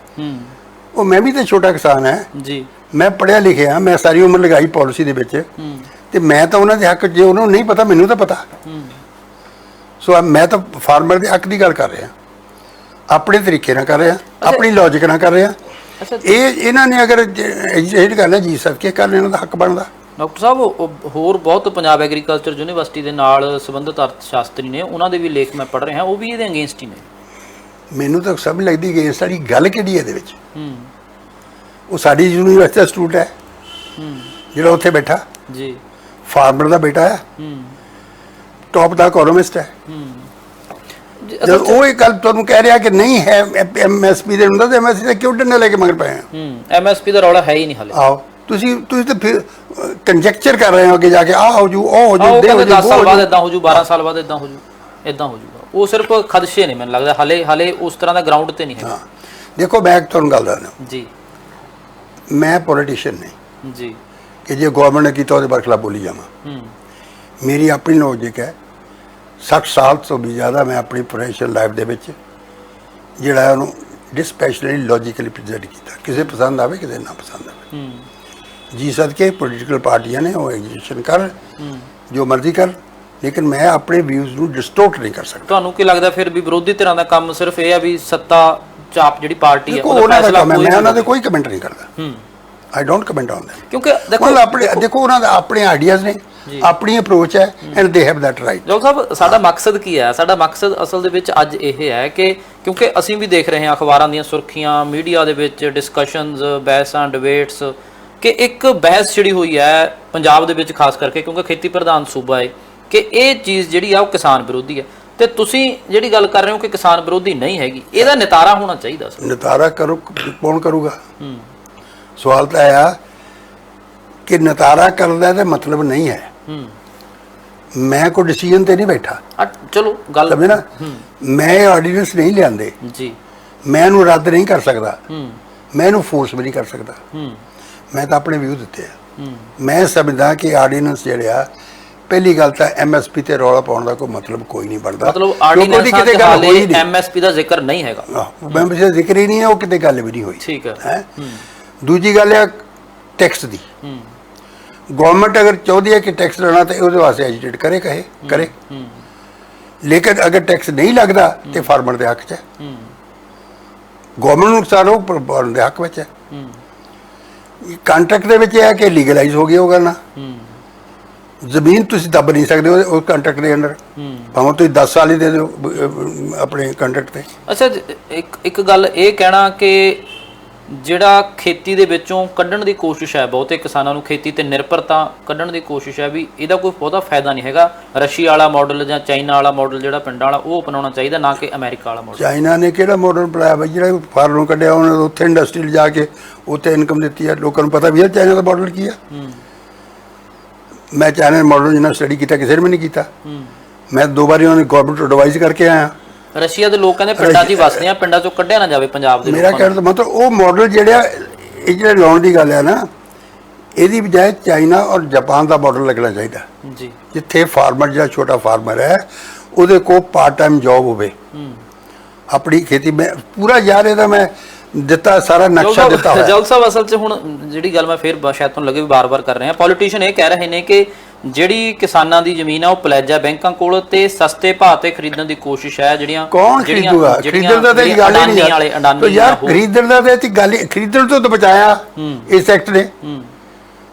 ਉਹ ਮੈਂ ਵੀ ਤਾਂ ਛੋਟਾ ਕਿਸਾਨ ਹੈ ਜੀ, ਮੈਂ ਪੜ੍ਹਿਆ ਲਿਖਿਆ, ਮੈਂ ਸਾਰੀ ਉਮਰ ਲਗਾਈ ਪਾਲਿਸੀ ਦੇ ਵਿੱਚ, ਤੇ ਮੈਂ ਤਾਂ ਉਹਨਾਂ ਦੇ ਹੱਕ, ਜੇ ਉਹਨਾਂ ਨੂੰ ਨਹੀਂ ਪਤਾ ਮੈਨੂੰ ਤਾਂ ਪਤਾ। ਸੋ ਮੈਂ ਤਾਂ ਫਾਰਮਰ ਦੇ ਹੱਕ ਦੀ ਗੱਲ ਕਰ ਰਿਹਾ, ਆਪਣੇ ਤਰੀਕੇ ਨਾਲ ਕਰ ਰਿਹਾ, ਆਪਣੀ ਲੌਜਿਕ ਨਾਲ ਕਰ ਰਿਹਾ। ਇਹਨਾਂ ਨੇ ਅਗਰ ਐਜੀਟੇਟ ਕਰਨਾ ਜੀ ਸਦਕੇ ਕਰ, ਇਹਨਾਂ ਦਾ ਹੱਕ ਬਣਦਾ। ਡਾਕਟਰ ਸਾਹਿਬ, ਹੋਰ ਬਹੁਤ ਪੰਜਾਬ ਐਗਰੀਕਲਚਰ ਯੂਨੀਵਰਸਿਟੀ ਦੇ ਨਾਲ ਸੰਬੰਧਿਤ ਅਰਥ ਸ਼ਾਸਤਰੀ ਨੇ, ਉਹਨਾਂ ਦੇ ਵੀ ਲੇਖ ਮੈਂ ਪੜ੍ਹ ਰਿਹਾ, ਉਹ ਵੀ ਇਹਦੇ ਅਗੇਂਸਟ ਹੀ ਨੇ। ਮੈਨੂੰ ਤਾਂ ਸਭ ਲੱਗਦੀ ਕਿ ਇਸ ਸਾਡੀ ਗੱਲ ਕਿਹੜੀ ਹੈ ਇਹਦੇ ਵਿੱਚ। ਉਹ ਸਾਡੀ ਯੂਨੀਵਰਸਿਟੀ ਦਾ ਸਟੂਡੈਂਟ ਹੈ ਜਿਹੜਾ ਉੱਥੇ ਬੈਠਾ ਜੀ, ਫਾਰਮਰ ਦਾ ਬੇਟਾ ਹੈ, ਟੌਪ ਦਾ ਇਕੋਨੋਮਿਸਟ ਹੈ। ਜਦ ਉਹ ਇਹ ਗੱਲ ਤੁਹਾਨੂੰ ਕਹਿ ਰਿਹਾ ਕਿ ਨਹੀਂ ਹੈ ਐਮਐਸਪੀ ਦੇ ਹੁੰਦਾ, ਤੇ ਐਮਐਸਪੀ ਦਾ ਕਿਉਂ ਡੰਡਾ ਲੈ ਕੇ ਮਗਰ ਪਏ ਆ? ਐਮਐਸਪੀ ਦਾ ਰੌਲਾ ਹੈ ਹੀ ਨਹੀਂ ਹਾਲੇ। ਆਓ ਤੁਸੀਂ ਤਾਂ ਫਿਰ ਕੰਜੈਕਚਰ ਕਰ ਰਹੇ ਹੋ ਅੱਗੇ ਜਾ ਕੇ, ਆਹ ਹੋ ਜੂ, ਉਹ ਹੋ ਜੂ, 10 ਸਾਲ ਬਾਅਦ ਇਦਾਂ ਹੋ ਜੂ, 12 ਸਾਲ ਬਾਅਦ ਇਦਾਂ ਹੋ ਜੂ, ਇਦਾਂ ਹੋ ਜੂਗਾ। ਉਹ ਸਿਰਫ ਖਦਸ਼ੇ ਨੇ, ਮੈਨੂੰ ਲੱਗਦਾ ਹਾਲੇ ਉਸ ਤਰ੍ਹਾਂ ਦਾ ਗਰਾਊਂਡ ਤੇ ਨਹੀਂ ਹੈ। ਦੇਖੋ ਮੈਂ ਤੁਹਾਨੂੰ ਗੱਲ ਦੱਸਦਾ ਜੀ, ਮੈਂ ਪੋਲੀਟੀਸ਼ੀਅਨ ਨਹੀਂ ਜੀ ਕਿ ਜੇ ਗਵਰਨਮੈਂਟ ਨੇ ਕੀਤਾ ਉਹਦੇ ਬਰਖਲਾਫ ਬੋਲੀ ਜਾਵਾਂ। ਮੇਰੀ ਆਪਣੀ ਲੌਜਿਕ ਹੈ, 60 ਸਾਲ ਤੋਂ ਵੀ ਜ਼ਿਆਦਾ ਮੈਂ ਆਪਣੀ ਪ੍ਰੋਫੈਸ਼ਨਲ ਲਾਈਫ ਦੇ ਵਿੱਚ ਜਿਹੜਾ ਉਹਨੂੰ ਡਿਸਪੈਸ਼ਨਲੀ ਲੌਜੀਕਲੀ ਪ੍ਰੈਜ਼ੈਂਟ ਕੀਤਾ, ਕਿਸੇ ਪਸੰਦ ਆਵੇ ਕਿਸੇ ਨਾ ਪਸੰਦ ਆਵੇ। ਜੀ ਸਦਕੇ ਪੋਲੀਟੀਕਲ ਪਾਰਟੀਆਂ ਨੇ ਉਹ ਐਗਜੀਬਿਸ਼ਨ ਕਰ, ਜੋ ਮਰਜ਼ੀ ਕਰ, ਲੇਕਿਨ ਮੈਂ ਆਪਣੇ ਵਿਊਜ਼ ਨੂੰ ਡਿਸਟੋਰਟ ਨਹੀਂ ਕਰ ਸਕਦਾ। ਤੁਹਾਨੂੰ ਕੀ ਲੱਗਦਾ ਫਿਰ ਵੀ ਵਿਰੋਧੀ ਧਿਰਾਂ ਦਾ ਕੰਮ ਸਿਰਫ ਇਹ ਆ ਵੀ ਸੱਤਾ ਚਾਪ ਜਿਹੜੀ ਪਾਰਟੀ ਹੈ ਉਹਦਾ ਫੈਸਲਾ, ਮੈਂ ਉਹਨਾਂ ਦੇ ਕੋਈ ਕਮੈਂਟ ਨਹੀਂ ਕਰਦਾ। I don't comment on that, ਕਿਉਂਕਿ ਦੇਖੋ ਉਹਨਾਂ ਦਾ ਆਪਣੇ ਆਈਡੀਆਜ਼ ਨੇ, ਆਪਣੀ ਅਪਰੋਚ ਹੈ, and they have that right. Doctor ਸਾਹਿਬ, ਸਾਡਾ ਮਕਸਦ ਕੀ ਹੈ? ਸਾਡਾ ਮਕਸਦ ਅਸਲ ਦੇ ਵਿੱਚ ਅੱਜ ਇਹ ਹੈ ਕਿ ਕਿਉਂਕਿ ਅਸੀਂ ਵੀ ਦੇਖ ਰਹੇ ਹਾਂ ਅਖਬਾਰਾਂ ਦੀਆਂ ਸੁਰਖੀਆਂ, ਮੀਡੀਆ ਦੇ ਵਿੱਚ ਡਿਸਕਸ਼ਨਸ, ਬਹਿਸਾਂ, ਡਿਬੇਟਸ, ਕਿ ਇੱਕ ਬਹਿਸ ਛਿੜੀ ਹੋਈ ਹੈ ਪੰਜਾਬ ਦੇ ਵਿੱਚ ਖਾਸ ਕਰਕੇ, ਕਿਉਂਕਿ ਖੇਤੀ ਪ੍ਰਧਾਨ ਸੂਬਾ ਹੈ, ਕਿ ਇਹ ਚੀਜ਼ ਜਿਹੜੀ ਆ ਉਹ ਕਿਸਾਨ ਵਿਰੋਧੀ ਹੈ। ਤੇ ਤੁਸੀਂ ਜਿਹੜੀ ਗੱਲ ਕਰ ਰਹੇ ਹੋ ਕਿ ਕਿਸਾਨ ਵਿਰੋਧੀ ਨਹੀਂ ਹੈਗੀ, ਇਹਦਾ ਨਿਤਾਰਾ ਹੋਣਾ ਚਾਹੀਦਾ। ਨਿਤਾਰਾ ਕਰੋ, ਕੌਣ ਕਰੂਗਾ? ਸਵਾਲ ਤਾਂ ਆਇਆ ਕਿ ਨਿਤਾਰਾ ਕਰਦਾ ਤੇ ਮਤਲਬ ਨਹੀਂ ਹੈ। ਮੈਂ ਕੋਈ ਡਿਸੀਜਨ ਤੇ ਨਹੀਂ ਬੈਠਾ, ਚਲੋ ਗੱਲ ਸਮਝੇ ਨਾ, ਮੈਂ ਆਰਡੀਨੈਂਸ ਨਹੀਂ ਲਿਆਂਦੇ ਜੀ, ਮੈਂ ਇਹਨੂੰ ਰੱਦ ਨਹੀਂ ਕਰ ਸਕਦਾ, ਮੈਂ ਇਹਨੂੰ ਫੋਰਸ ਵੀ ਨਹੀਂ ਕਰ ਸਕਦਾ। ਮੈਂ ਤਾਂ ਆਪਣੇ ਵਿਊ ਦਿੱਤੇ ਆ। ਮੈਂ ਸਮਝਦਾ ਕਿ ਆਰਡੀਨੈਂਸ ਜਿਹੜਾ, ਪਹਿਲੀ ਗੱਲ ਤਾਂ ਐਮਐਸਪੀ ਤੇ ਰੌਲਾ ਪਾਉਣ ਦਾ ਕੋਈ ਮਤਲਬ ਕੋਈ ਨਹੀਂ ਬਣਦਾ। ਮਤਲਬ ਆਰਡੀਨੈਂਸ ਕਿਤੇ ਗੱਲ ਹੋਈ ਨਹੀਂ, ਐਮਐਸਪੀ ਦਾ ਜ਼ਿਕਰ ਨਹੀਂ ਹੈਗਾ, ਐਮਐਸਪੀ ਦਾ ਜ਼ਿਕਰ ਹੀ ਨਹੀਂ ਹੈ, ਉਹ ਕਿਤੇ ਗੱਲ ਵੀ ਨਹੀਂ ਹੋਈ। ਠੀਕ ਹੈ। ਦੂਜੀ ਗੱਲ ਹੈ ਟੈਕਸ ਦੀ। ਗਵਰਨਮੈਂਟ ਅਗਰ ਚਾਹੁੰਦੀ ਹੈ ਕਿ ਟੈਕਸ ਲੈਣਾ ਤੇ ਉਹਦੇ ਵਾਸਤੇ ਐਜੀਟੇਟ ਕਰੇ, ਲੇਕਿਨ ਅਗਰ ਟੈਕਸ ਨਹੀਂ ਲੱਗਦਾ ਤੇ ਫਾਰਮਰ ਦੇ ਹੱਕ 'ਚ ਹੈ, ਗਵਰਨਮੈਂਟ ਨੂੰ ਨੁਕਸਾਨ ਹੋ, ਪਰ ਫਾਰਮਰ ਦੇ ਹੱਕ ਵਿੱਚ ਹੈ। ਕੰਟਰੈਕਟ ਦੇ ਵਿੱਚ ਇਹ ਹੈ ਕਿ ਲੀਗਲਾਈਜ਼ ਹੋ ਗਿਆ ਉਹ ਕਰਨਾ, ਜ਼ਮੀਨ ਤੁਸੀਂ ਦੱਬ ਨਹੀਂ ਸਕਦੇ ਉਹ ਕੰਟਰੈਕਟ ਦੇ ਅੰਡਰ, ਭਾਵੇਂ ਤੁਸੀਂ 10 ਸਾਲ ਹੀ ਦੇ ਦਿਓ ਆਪਣੇ ਕੰਟਰੈਕਟ ਤੇ। ਅੱਛਾ, ਇੱਕ ਗੱਲ ਇਹ ਕਹਿਣਾ ਕਿ ਜਿਹੜਾ ਖੇਤੀ ਦੇ ਵਿੱਚੋਂ ਕੱਢਣ ਦੀ ਕੋਸ਼ਿਸ਼ ਹੈ, ਬਹੁਤੇ ਕਿਸਾਨਾਂ ਨੂੰ ਖੇਤੀ ਤੇ ਨਿਰਭਰਤਾ ਕੱਢਣ ਦੀ ਕੋਸ਼ਿਸ਼ ਹੈ, ਵੀ ਇਹਦਾ ਕੋਈ ਬਹੁਤਾ ਫਾਇਦਾ ਨਹੀਂ ਹੈਗਾ। ਰਸ਼ੀਆ ਵਾਲਾ ਮਾਡਲ ਜਾਂ ਚਾਈਨਾ ਵਾਲਾ ਮਾਡਲ ਜਿਹੜਾ ਪਿੰਡਾਂ ਵਾਲਾ, ਉਹ ਅਪਣਾਉਣਾ ਚਾਹੀਦਾ, ਨਾ ਕਿ ਅਮਰੀਕਾ ਵਾਲਾ ਮਾਡਲ। ਚਾਈਨਾ ਨੇ ਕਿਹੜਾ ਮਾਡਲ ਅਪਣਾਇਆ ਬਈ? ਜਿਹੜਾ ਫਾਰਮਰ ਕੱਢਿਆ ਉਹਨੇ ਉੱਥੇ ਇੰਡਸਟਰੀ ਲਿਜਾ ਕੇ ਉੱਥੇ ਇਨਕਮ ਦਿੱਤੀ ਹੈ, ਲੋਕਾਂ ਨੂੰ ਪਤਾ ਵੀ ਹੈ ਚਾਈਨਾ ਦਾ ਮਾਡਲ ਕੀ ਹੈ। ਮੈਂ ਚਾਈਨਾ ਦੇ ਮਾਡਲ ਜਿੰਨਾ ਸਟੱਡੀ ਕੀਤਾ ਕਿਸੇ ਨੇ ਵੀ ਨਹੀਂ ਕੀਤਾ। ਮੈਂ 2 ਵਾਰੀ ਉਹਨਾਂ ਦੀ ਗਵਰਨਮੈਂਟ ਐਡਵਾਈਜ਼ ਕਰਕੇ ਆਇਆ। ਰਸ਼ੀਆ ਦੇ ਲੋਕ ਕਹਿੰਦੇ ਪਿੰਡਾਂ 'ਚ ਹੀ ਵਸਦੇ ਆ, ਪਿੰਡਾਂ 'ਚੋਂ ਕੱਢਿਆ ਨਾ ਜਾਵੇ ਪੰਜਾਬ ਦੇ। ਮੇਰਾ ਕਹਿਣ ਦਾ ਮਤਲਬ ਉਹ ਮਾਡਲ ਜਿਹੜਾ ਇਹ ਜਿਹੜਾ ਲਾਉਣ ਦੀ ਗੱਲ ਹੈ ਨਾ, ਇਹਦੀ ਬਜਾਏ ਚਾਈਨਾ ਔਰ ਜਾਪਾਨ ਦਾ ਮਾਡਲ ਲੱਗਣਾ ਚਾਹੀਦਾ ਜੀ, ਜਿੱਥੇ ਫਾਰਮਰ ਜਿਹੜਾ ਛੋਟਾ ਫਾਰਮਰ ਹੈ ਉਹਦੇ ਕੋਲ ਪਾਰਟ ਟਾਈਮ ਜੌਬ ਹੋਵੇ, ਆਪਣੀ ਖੇਤੀ। ਮੈਂ ਪੂਰਾ ਯਾਰ ਇਹਦਾ ਮੈਂ ਦਿੱਤਾ ਸਾਰਾ ਨਕਸ਼ਾ ਦਿੱਤਾ ਹੋਇਆ। ਜਲ ਸਾਹਿਬ, ਅਸਲ 'ਚ ਹੁਣ ਜਿਹੜੀ ਗੱਲ ਮੈਂ ਫਿਰ ਸ਼ਾਇਦ ਤੁਹਾਨੂੰ ਲੱਗੇ ਵੀ ਵਾਰ-ਵਾਰ ਕਰ ਰਹੇ ਹਾਂ, ਪੋਲੀਟੀਸ਼ੀਅਨ ਇਹ ਕਹਿ ਰਹੇ ਨੇ ਕਿ ਜਿਹੜੀ ਕਿਸਾਨਾਂ ਦੀ ਜ਼ਮੀਨ ਆ ਉਹ ਪਲੇਜਾ ਬੈਂਕਾਂ ਕੋਲ ਤੇ ਸਸਤੇ ਭਾਅ ਤੇ ਖਰੀਦਣ ਦੀ ਕੋਸ਼ਿਸ਼ ਹੈ। ਜਿਹੜੀਆਂ ਕੌਣ ਖਰੀਦੂਗਾ? ਖਰੀਦਣ ਦਾ ਤਾਂ ਗੱਲ ਹੀ ਨਹੀਂ ਯਾਰ, ਖਰੀਦਣ ਦਾ ਤਾਂ ਗੱਲ, ਖਰੀਦਣ ਤੋਂ ਤਾਂ ਬਚਾਇਆ ਇਸ ਐਕਟ ਨੇ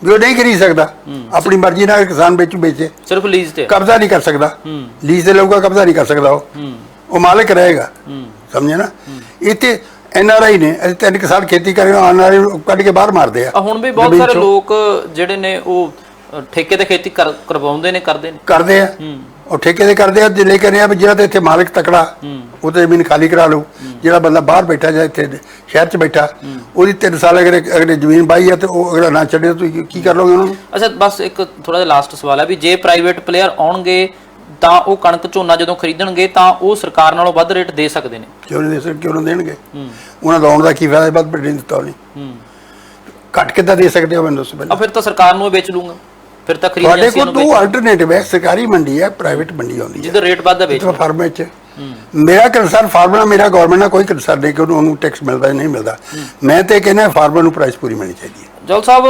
ਵੀ ਉਹ ਨਹੀਂ ਖਰੀਦ ਸਕਦਾ, ਆਪਣੀ ਮਰਜ਼ੀ ਨਾਲ ਕਿਸਾਨ ਵੇਚੇ, ਸਿਰਫ ਲੀਜ਼ ਤੇ ਕਬਜ਼ਾ ਨਹੀਂ ਕਰ ਸਕਦਾ, ਲੀਜ਼ ਤੇ ਲਊਗਾ, ਕਬਜ਼ਾ ਨਹੀਂ ਕਰ ਸਕਦਾ, ਉਹ ਮਾਲਕ ਰਹੇਗਾ। ਸਮਝੇ ਨਾ? ਇੱਥੇ NRI ਨੇ ਅਸੀਂ 3 ਕਿਸਾਨ ਖੇਤੀ ਕਰੇ, ਆਉਣ ਵਾਲੇ ਕੱਢ ਕੇ ਬਾਹਰ ਮਾਰਦੇ ਆ। ਹੁਣ ਵੀ ਬਹੁਤ ਸਾਰੇ ਲੋਕ ਜਿਹੜੇ ਨੇ ਉਹ ਠੇਕੇ ਤੇ ਖੇਤੀ ਕਰਵਾਉਂਦੇ ਨੇ, ਕਰਦੇ ਆ। ਉਹ ਠੇਕੇ ਦੇ ਕਰਦੇ ਆ ਜੇ ਲੈ ਕੇ ਆ ਵੀ ਜਿਹੜਾ ਤੇ ਇੱਥੇ ਮਾਲਕ ਤਕੜਾ ਉਹ ਤੇ ਜ਼ਮੀਨ ਖਾਲੀ ਕਰਾ ਲਓ, ਜਿਹੜਾ ਬੰਦਾ ਬਾਹਰ ਬੈਠਾ ਜਾਂ ਇੱਥੇ ਸ਼ਹਿਰ 'ਚ ਬੈਠਾ ਉਹਦੀ 3 ਸਾਲ ਅਗਰ ਜ਼ਮੀਨ ਬਾਈ ਆ ਤੇ ਉਹ ਅਗਲਾ ਨਾ ਛੱਡੇ ਤੁਸੀਂ ਕੀ ਕਰ ਲਓਗੇ ਉਹਨਾਂ ਨੂੰ? ਅੱਛਾ ਬਸ ਇੱਕ ਥੋੜਾ ਜਿਹਾ ਲਾਸਟ ਸਵਾਲ ਹੈ ਵੀ ਜੇ ਪ੍ਰਾਈਵੇਟ ਪਲੇਅਰ ਆਉਣਗੇ ਤਾਂ ਉਹ ਕਣਕ ਝੋਨਾ ਜਦੋਂ ਖਰੀਦਣਗੇ ਤਾਂ ਉਹ ਸਰਕਾਰ ਨਾਲੋਂ ਵੱਧ ਰੇਟ ਦੇ ਸਕਦੇ ਨੇ? ਕਿਉਂ ਨਹੀਂ ਦੇ ਸਕਦੇ, ਕਿਉਂ ਨਾ ਦੇਣਗੇ? ਉਹਨਾਂ ਦਾ ਆਉਣ ਦਾ ਕੀ ਫਾਇਦਾ, ਵੱਧ ਨਹੀਂ ਦਿੱਤਾ ਉਹਨੇ, ਘੱਟ ਕਿੱਦਾਂ ਦੇ ਸਕਦੇ ਹੋ ਮੈਨੂੰ ਦੱਸੋ ਪਹਿਲਾਂ। ਫਿਰ ਤਾਂ ਸਰਕਾਰ ਨੂੰ ਵੇਚ ਲੂੰਗਾ, ਫਿਰ ਤਾਂ ਖਰੀਦ ਤੁਹਾਡੇ ਕੋਲ ਦੋ ਆਲਟਰਨੇਟਿਵ ਹੈ, ਸਰਕਾਰੀ ਮੰਡੀ ਹੈ, ਪ੍ਰਾਈਵੇਟ ਮੰਡੀ ਆਉਂਦੀ ਹੈ ਜਿਹਦਾ ਰੇਟ ਵੱਧ ਵੇਚ ਫਾਰਮਰ 'ਚ। ਮੇਰਾ ਕੰਸਰਨ ਫਾਰਮਰ ਨਾਲ, ਮੇਰਾ ਗਵਰਨਮੈਂਟ ਨਾਲ ਕੋਈ ਕੰਸਰਨ ਨਹੀਂ ਕਿ ਉਹਨੂੰ ਟੈਕਸ ਮਿਲਦਾ ਜਾਂ ਨਹੀਂ ਮਿਲਦਾ। ਮੈਂ ਤੇ ਕਹਿੰਦਾ ਫਾਰਮਰ ਨੂੰ ਪ੍ਰਾਈਸ ਪੂਰੀ ਮਿਲਣੀ ਚਾਹੀਦੀ ਹੈ। ਜੌਲ ਸਾਹਿਬ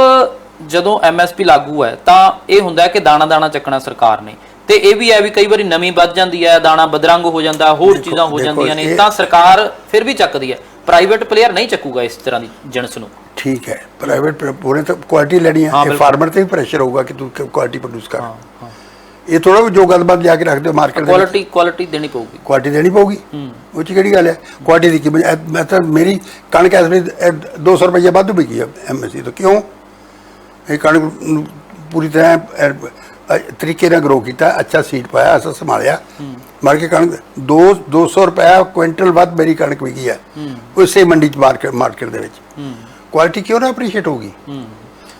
ਜਦੋਂ MSP ਲਾਗੂ ਹੈ ਤਾਂ ਇਹ ਹੁੰਦਾ ਹੈ ਕਿ ਦਾਣਾ ਦਾਣਾ ਚੱਕਣਾ ਸਰਕਾਰ ਨੇ, ਤੇ ਇਹ ਵੀ ਹੈ ਵੀ ਕਈ ਵਾਰੀ ਨਵੀਂ ਵੱਧ ਜਾਂਦੀ ਹੈ, ਦਾਣਾ ਬਦਰੰਗ ਹੋ ਜਾਂਦਾ, ਹੋਰ ਚੀਜ਼ਾਂ ਹੋ ਜਾਂਦੀਆਂ ਨੇ ਤਾਂ ਸਰਕਾਰ ਫਿਰ ਵੀ ਚੱਕਦੀ ਹੈ। ਪ੍ਰਾਈਵੇਟ ਪਲੇਅਰ ਨਹੀਂ ਚੱਕੂਗਾ ਇਸ ਤਰ੍ਹਾਂ ਦੀ ਜਿਣਸ ਨੂੰ। ਠੀਕ ਹੈ, ਪ੍ਰਾਈਵੇਟ ਪੂਰੇ ਤਾਂ ਕੁਆਲਿਟੀ ਲੈਣੀ ਹੈ, ਫਾਰਮਰ ਤੇ ਵੀ ਪ੍ਰੈਸ਼ਰ ਹੋਊਗਾ ਕਿ ਤੂੰ ਕੁਆਲਿਟੀ ਪ੍ਰੋਡਿਊਸ ਕਰ। ਇਹ ਥੋੜਾ ਜੋ ਗੱਲਬਾਤ ਜਾ ਕੇ ਰੱਖਦੇ ਹੋ ਮਾਰਕੀਟ ਦੇ ਕੁਆਲਿਟੀ ਦੇਣੀ ਪਊਗੀ, ਕੁਆਲਿਟੀ ਦੇਣੀ ਪਊਗੀ। ਉਹ 'ਚ ਕਿਹੜੀ ਗੱਲ ਹੈ? ਕੁਆਲਿਟੀ ਦੀ ਕੀਮਤ ਮੈਂ ਤਾਂ ਮੇਰੀ ਕਣਕ ਇਸ ਵੇਲੇ 200 ਰੁਪਏ ਵਾਧੂ ਵਿਕੀ ਹੈ MSP ਤੋਂ। ਕਿਉਂ? ਇਹ ਕਣਕ ਨੂੰ ਪੂਰੀ ਤਰ੍ਹਾਂ ਤਰੀਕੇ ਨਾਲ ਗਰੋ ਕੀਤਾ, ਅੱਛਾ ਸੀਡ ਪਾਇਆ, ਅੱਛਾ ਸੰਭਾਲਿਆ, ਮਾਰ ਕੇ ਕਣਕ 200 ਰੁਪਏ ਕੁਇੰਟਲ ਵੱਧ ਮੇਰੀ ਕਣਕ ਵਿਕੀ ਹੈ ਉਸੇ ਮੰਡੀ 'ਚ ਮਾਰਕੀਟ ਦੇ ਵਿੱਚ। ਕੁਆਲਿਟੀ ਕਿਉਂ ਨਾ ਅਪਰੀਸ਼ੀਏਟ ਹੋਊਗੀ?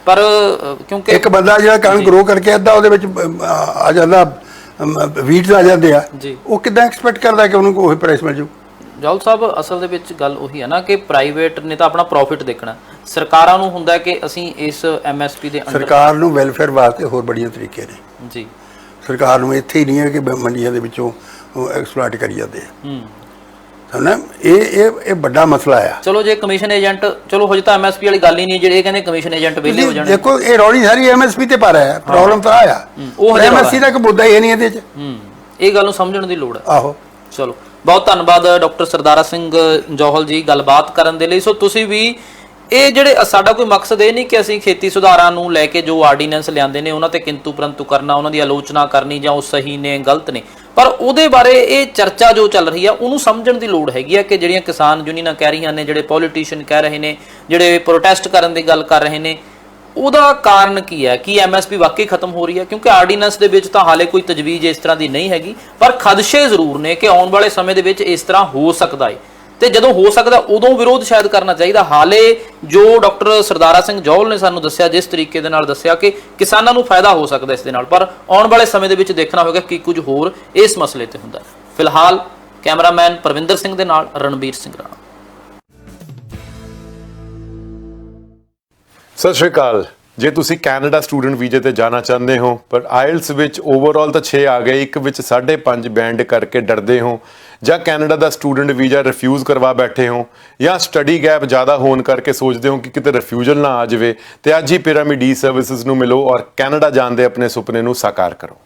ਪਰ ਕਿਉਂਕਿ ਇੱਕ ਬੰਦਾ ਜਿਹੜਾ ਕਣਕ ਗਰੋ ਕਰਕੇ ਅੱਧਾ ਉਹਦੇ ਵਿੱਚ ਆ ਜਾਂਦਾ, ਵੀਡਸ ਆ ਜਾਂਦੇ ਆ, ਉਹ ਕਿੱਦਾਂ ਐਕਸਪੈਕਟ ਕਰਦਾ ਕਿ ਉਹਨੂੰ ਉਹੀ ਪ੍ਰਾਈਸ ਮਿਲ ਜੂ? ਜੌਲ ਸਾਹਿਬ ਅਸਲ ਦੇ ਵਿੱਚ ਗੱਲ ਉਹੀ ਹੈ ਨਾ ਕਿ ਪ੍ਰਾਈਵੇਟ ਨੇ ਤਾਂ ਆਪਣਾ ਪ੍ਰੋਫਿਟ ਦੇਖਣਾ, ਸਰਕਾਰਾਂ ਨੂੰ ਹੁੰਦਾ ਕਿ ਅਸੀਂ ਇਸ MSP ਦੇ ਅੰਡਰ। ਸਰਕਾਰ ਨੂੰ ਵੈਲਫੇਅਰ ਵਾਸਤੇ ਹੋਰ ਬੜੀਆਂ ਤਰੀਕੇ ਨੇ ਜੀ। ਸਰਕਾਰ ਨੂੰ ਇੱਥੇ ਹੀ ਨਹੀਂ ਹੈ ਕਿ ਮੰਡੀਆਂ ਦੇ ਵਿੱਚੋਂ ਐਕਸਪਲੋਇਟ ਕਰੀ ਜਾਂਦੇ ਆ। ਸਮਝਣਾ ਇਹ ਵੱਡਾ ਮਸਲਾ ਆ। ਚਲੋ ਜੇ ਕਮਿਸ਼ਨ ਏਜੰਟ, ਚਲੋ ਹੋ ਤਾਂ MSP ਵਾਲੀ ਗੱਲ ਹੀ ਨਹੀਂ, ਜਿਹੜੇ ਕਹਿੰਦੇ ਕਮਿਸ਼ਨ ਏਜੰਟ ਵਿਹਲੇ ਹੋ ਜਾਣ। ਦੇਖੋ ਇਹ ਰੌਲੀ ਸਾਰੀ MSP ਤੇ ਪਾ ਰਿਹਾ ਹੈ, ਪ੍ਰੋਬਲਮ ਤਾਂ ਆਇਆ ਉਹ MSP ਦਾ ਕੋਈ ਮੁੱਦਾ ਹੀ ਨਹੀਂ ਇਹਦੇ 'ਚ। ਇਹ ਗੱਲ ਨੂੰ ਸਮਝਣ ਦੀ ਲੋੜ ਹੈ। ਆਹੋ ਚਲੋ ਬਹੁਤ ਧੰਨਵਾਦ ਡਾਕਟਰ ਸਰਦਾਰਾ ਸਿੰਘ ਜੌਹਲ ਜੀ ਗੱਲਬਾਤ ਕਰਨ ਦੇ ਲਈ। ਸੋ ਤੁਸੀਂ ਵੀ ਇਹ ਜਿਹੜੇ ਸਾਡਾ ਕੋਈ ਮਕਸਦ ਇਹ ਨਹੀਂ ਕਿ ਅਸੀਂ ਖੇਤੀ ਸੁਧਾਰਾਂ ਨੂੰ ਲੈ ਕੇ ਜੋ ਆਰਡੀਨੈਂਸ ਲਿਆਂਦੇ ਨੇ ਉਹਨਾਂ ਤੇ ਕਿੰਤੂ ਪਰੰਤੂ ਕਰਨਾ, ਉਹਨਾਂ ਦੀ ਆਲੋਚਨਾ ਕਰਨੀ ਜਾਂ ਉਹ ਸਹੀ ਨੇ ਗਲਤ ਨੇ, ਪਰ ਉਹਦੇ ਬਾਰੇ ਇਹ ਚਰਚਾ ਜੋ ਚੱਲ ਰਹੀ ਆ ਉਹਨੂੰ ਸਮਝਣ ਦੀ ਲੋੜ ਹੈਗੀ ਆ ਕਿ ਜਿਹੜੀਆਂ ਕਿਸਾਨ ਯੂਨੀਅਨਾਂ ਕਹਿ ਰਹੀਆਂ ਨੇ, ਜਿਹੜੇ ਪੋਲੀਟੀਸ਼ੀਅਨ ਕਹਿ ਰਹੇ ਨੇ, ਜਿਹੜੇ ਪ੍ਰੋਟੈਸਟ ਕਰਨ ਦੀ ਗੱਲ ਕਰ ਰਹੇ ਨੇ, ਉਹਦਾ ਕਾਰਨ ਕੀ ਹੈ? ਕੀ MSP ਵਾਕਈ ਖਤਮ ਹੋ ਰਹੀ ਹੈ? ਕਿਉਂਕਿ ਆਰਡੀਨੈਂਸ ਦੇ ਵਿੱਚ ਤਾਂ ਹਾਲੇ ਕੋਈ ਤਜਵੀਜ਼ ਇਸ ਤਰ੍ਹਾਂ ਦੀ ਨਹੀਂ ਹੈਗੀ, ਪਰ ਖਦਸ਼ੇ ਜ਼ਰੂਰ ਨੇ ਕਿ ਆਉਣ ਵਾਲੇ ਸਮੇਂ ਦੇ ਵਿੱਚ ਇਸ ਤਰ੍ਹਾਂ ਹੋ ਸਕਦਾ ਹੈ, ਤੇ ਜਦੋਂ ਹੋ ਸਕਦਾ ਉਦੋਂ ਵਿਰੋਧ ਸ਼ਾਇਦ ਕਰਨਾ ਚਾਹੀਦਾ। ਹਾਲੇ ਜੋ ਡਾਕਟਰ ਸਰਦਾਰਾ ਸਿੰਘ ਜੌਹਲ ਨੇ ਸਾਨੂੰ ਦੱਸਿਆ, ਜਿਸ ਤਰੀਕੇ ਦੇ ਨਾਲ ਦੱਸਿਆ ਕਿ ਕਿਸਾਨਾਂ ਨੂੰ ਫਾਇਦਾ ਹੋ ਸਕਦਾ ਇਸ ਦੇ ਨਾਲ, ਪਰ ਆਉਣ ਵਾਲੇ ਸਮੇਂ ਦੇ ਵਿੱਚ ਦੇਖਣਾ ਹੋਵੇਗਾ ਕਿ ਕੁਝ ਹੋਰ ਇਸ ਮਸਲੇ ਤੇ ਹੁੰਦਾ। ਫਿਲਹਾਲ ਕੈਮਰਾਮੈਨ ਪਰਵਿੰਦਰ ਸਿੰਘ ਦੇ ਨਾਲ ਰਣਬੀਰ ਸਿੰਘ ਰਾਣਾ। ਸਤਿ ਸ਼੍ਰੀ ਅਕਾਲ। ਜੇ ਤੁਸੀਂ ਕੈਨੇਡਾ ਸਟੂਡੈਂਟ ਵੀਜ਼ੇ ਤੇ ਜਾਣਾ ਚਾਹੁੰਦੇ ਹੋ ਪਰ ਆਇਲਸ ਵਿੱਚ ਓਵਰਆਲ ਤਾਂ 6 ਆ ਗਏ, ਇੱਕ ਵਿੱਚ 5.5 ਬੈਂਡ ਕਰਕੇ ਡਰਦੇ ਹੋ, ਜਾਂ ਕੈਨੇਡਾ ਦਾ ਸਟੂਡੈਂਟ ਵੀਜ਼ਾ ਰਿਫਿਊਜ਼ ਕਰਵਾ ਬੈਠੇ ਹੋ, ਜਾਂ ਸਟੱਡੀ ਗੈਪ ਜ਼ਿਆਦਾ ਹੋਣ ਕਰਕੇ ਸੋਚਦੇ ਹੋ ਕਿ ਕਿਤੇ ਰਿਫਿਊਜ਼ਲ ਨਾ ਆ ਜਾਵੇ, ਤੇ ਅੱਜ ਹੀ ਪਿਰਾਮਿਡ ਈ ਸਰਵਿਸਿਜ਼ ਨੂੰ ਮਿਲੋ ਔਰ ਕੈਨੇਡਾ ਜਾਣ ਦੇ ਆਪਣੇ ਸੁਪਨੇ ਨੂੰ ਸਾਕਾਰ ਕਰੋ।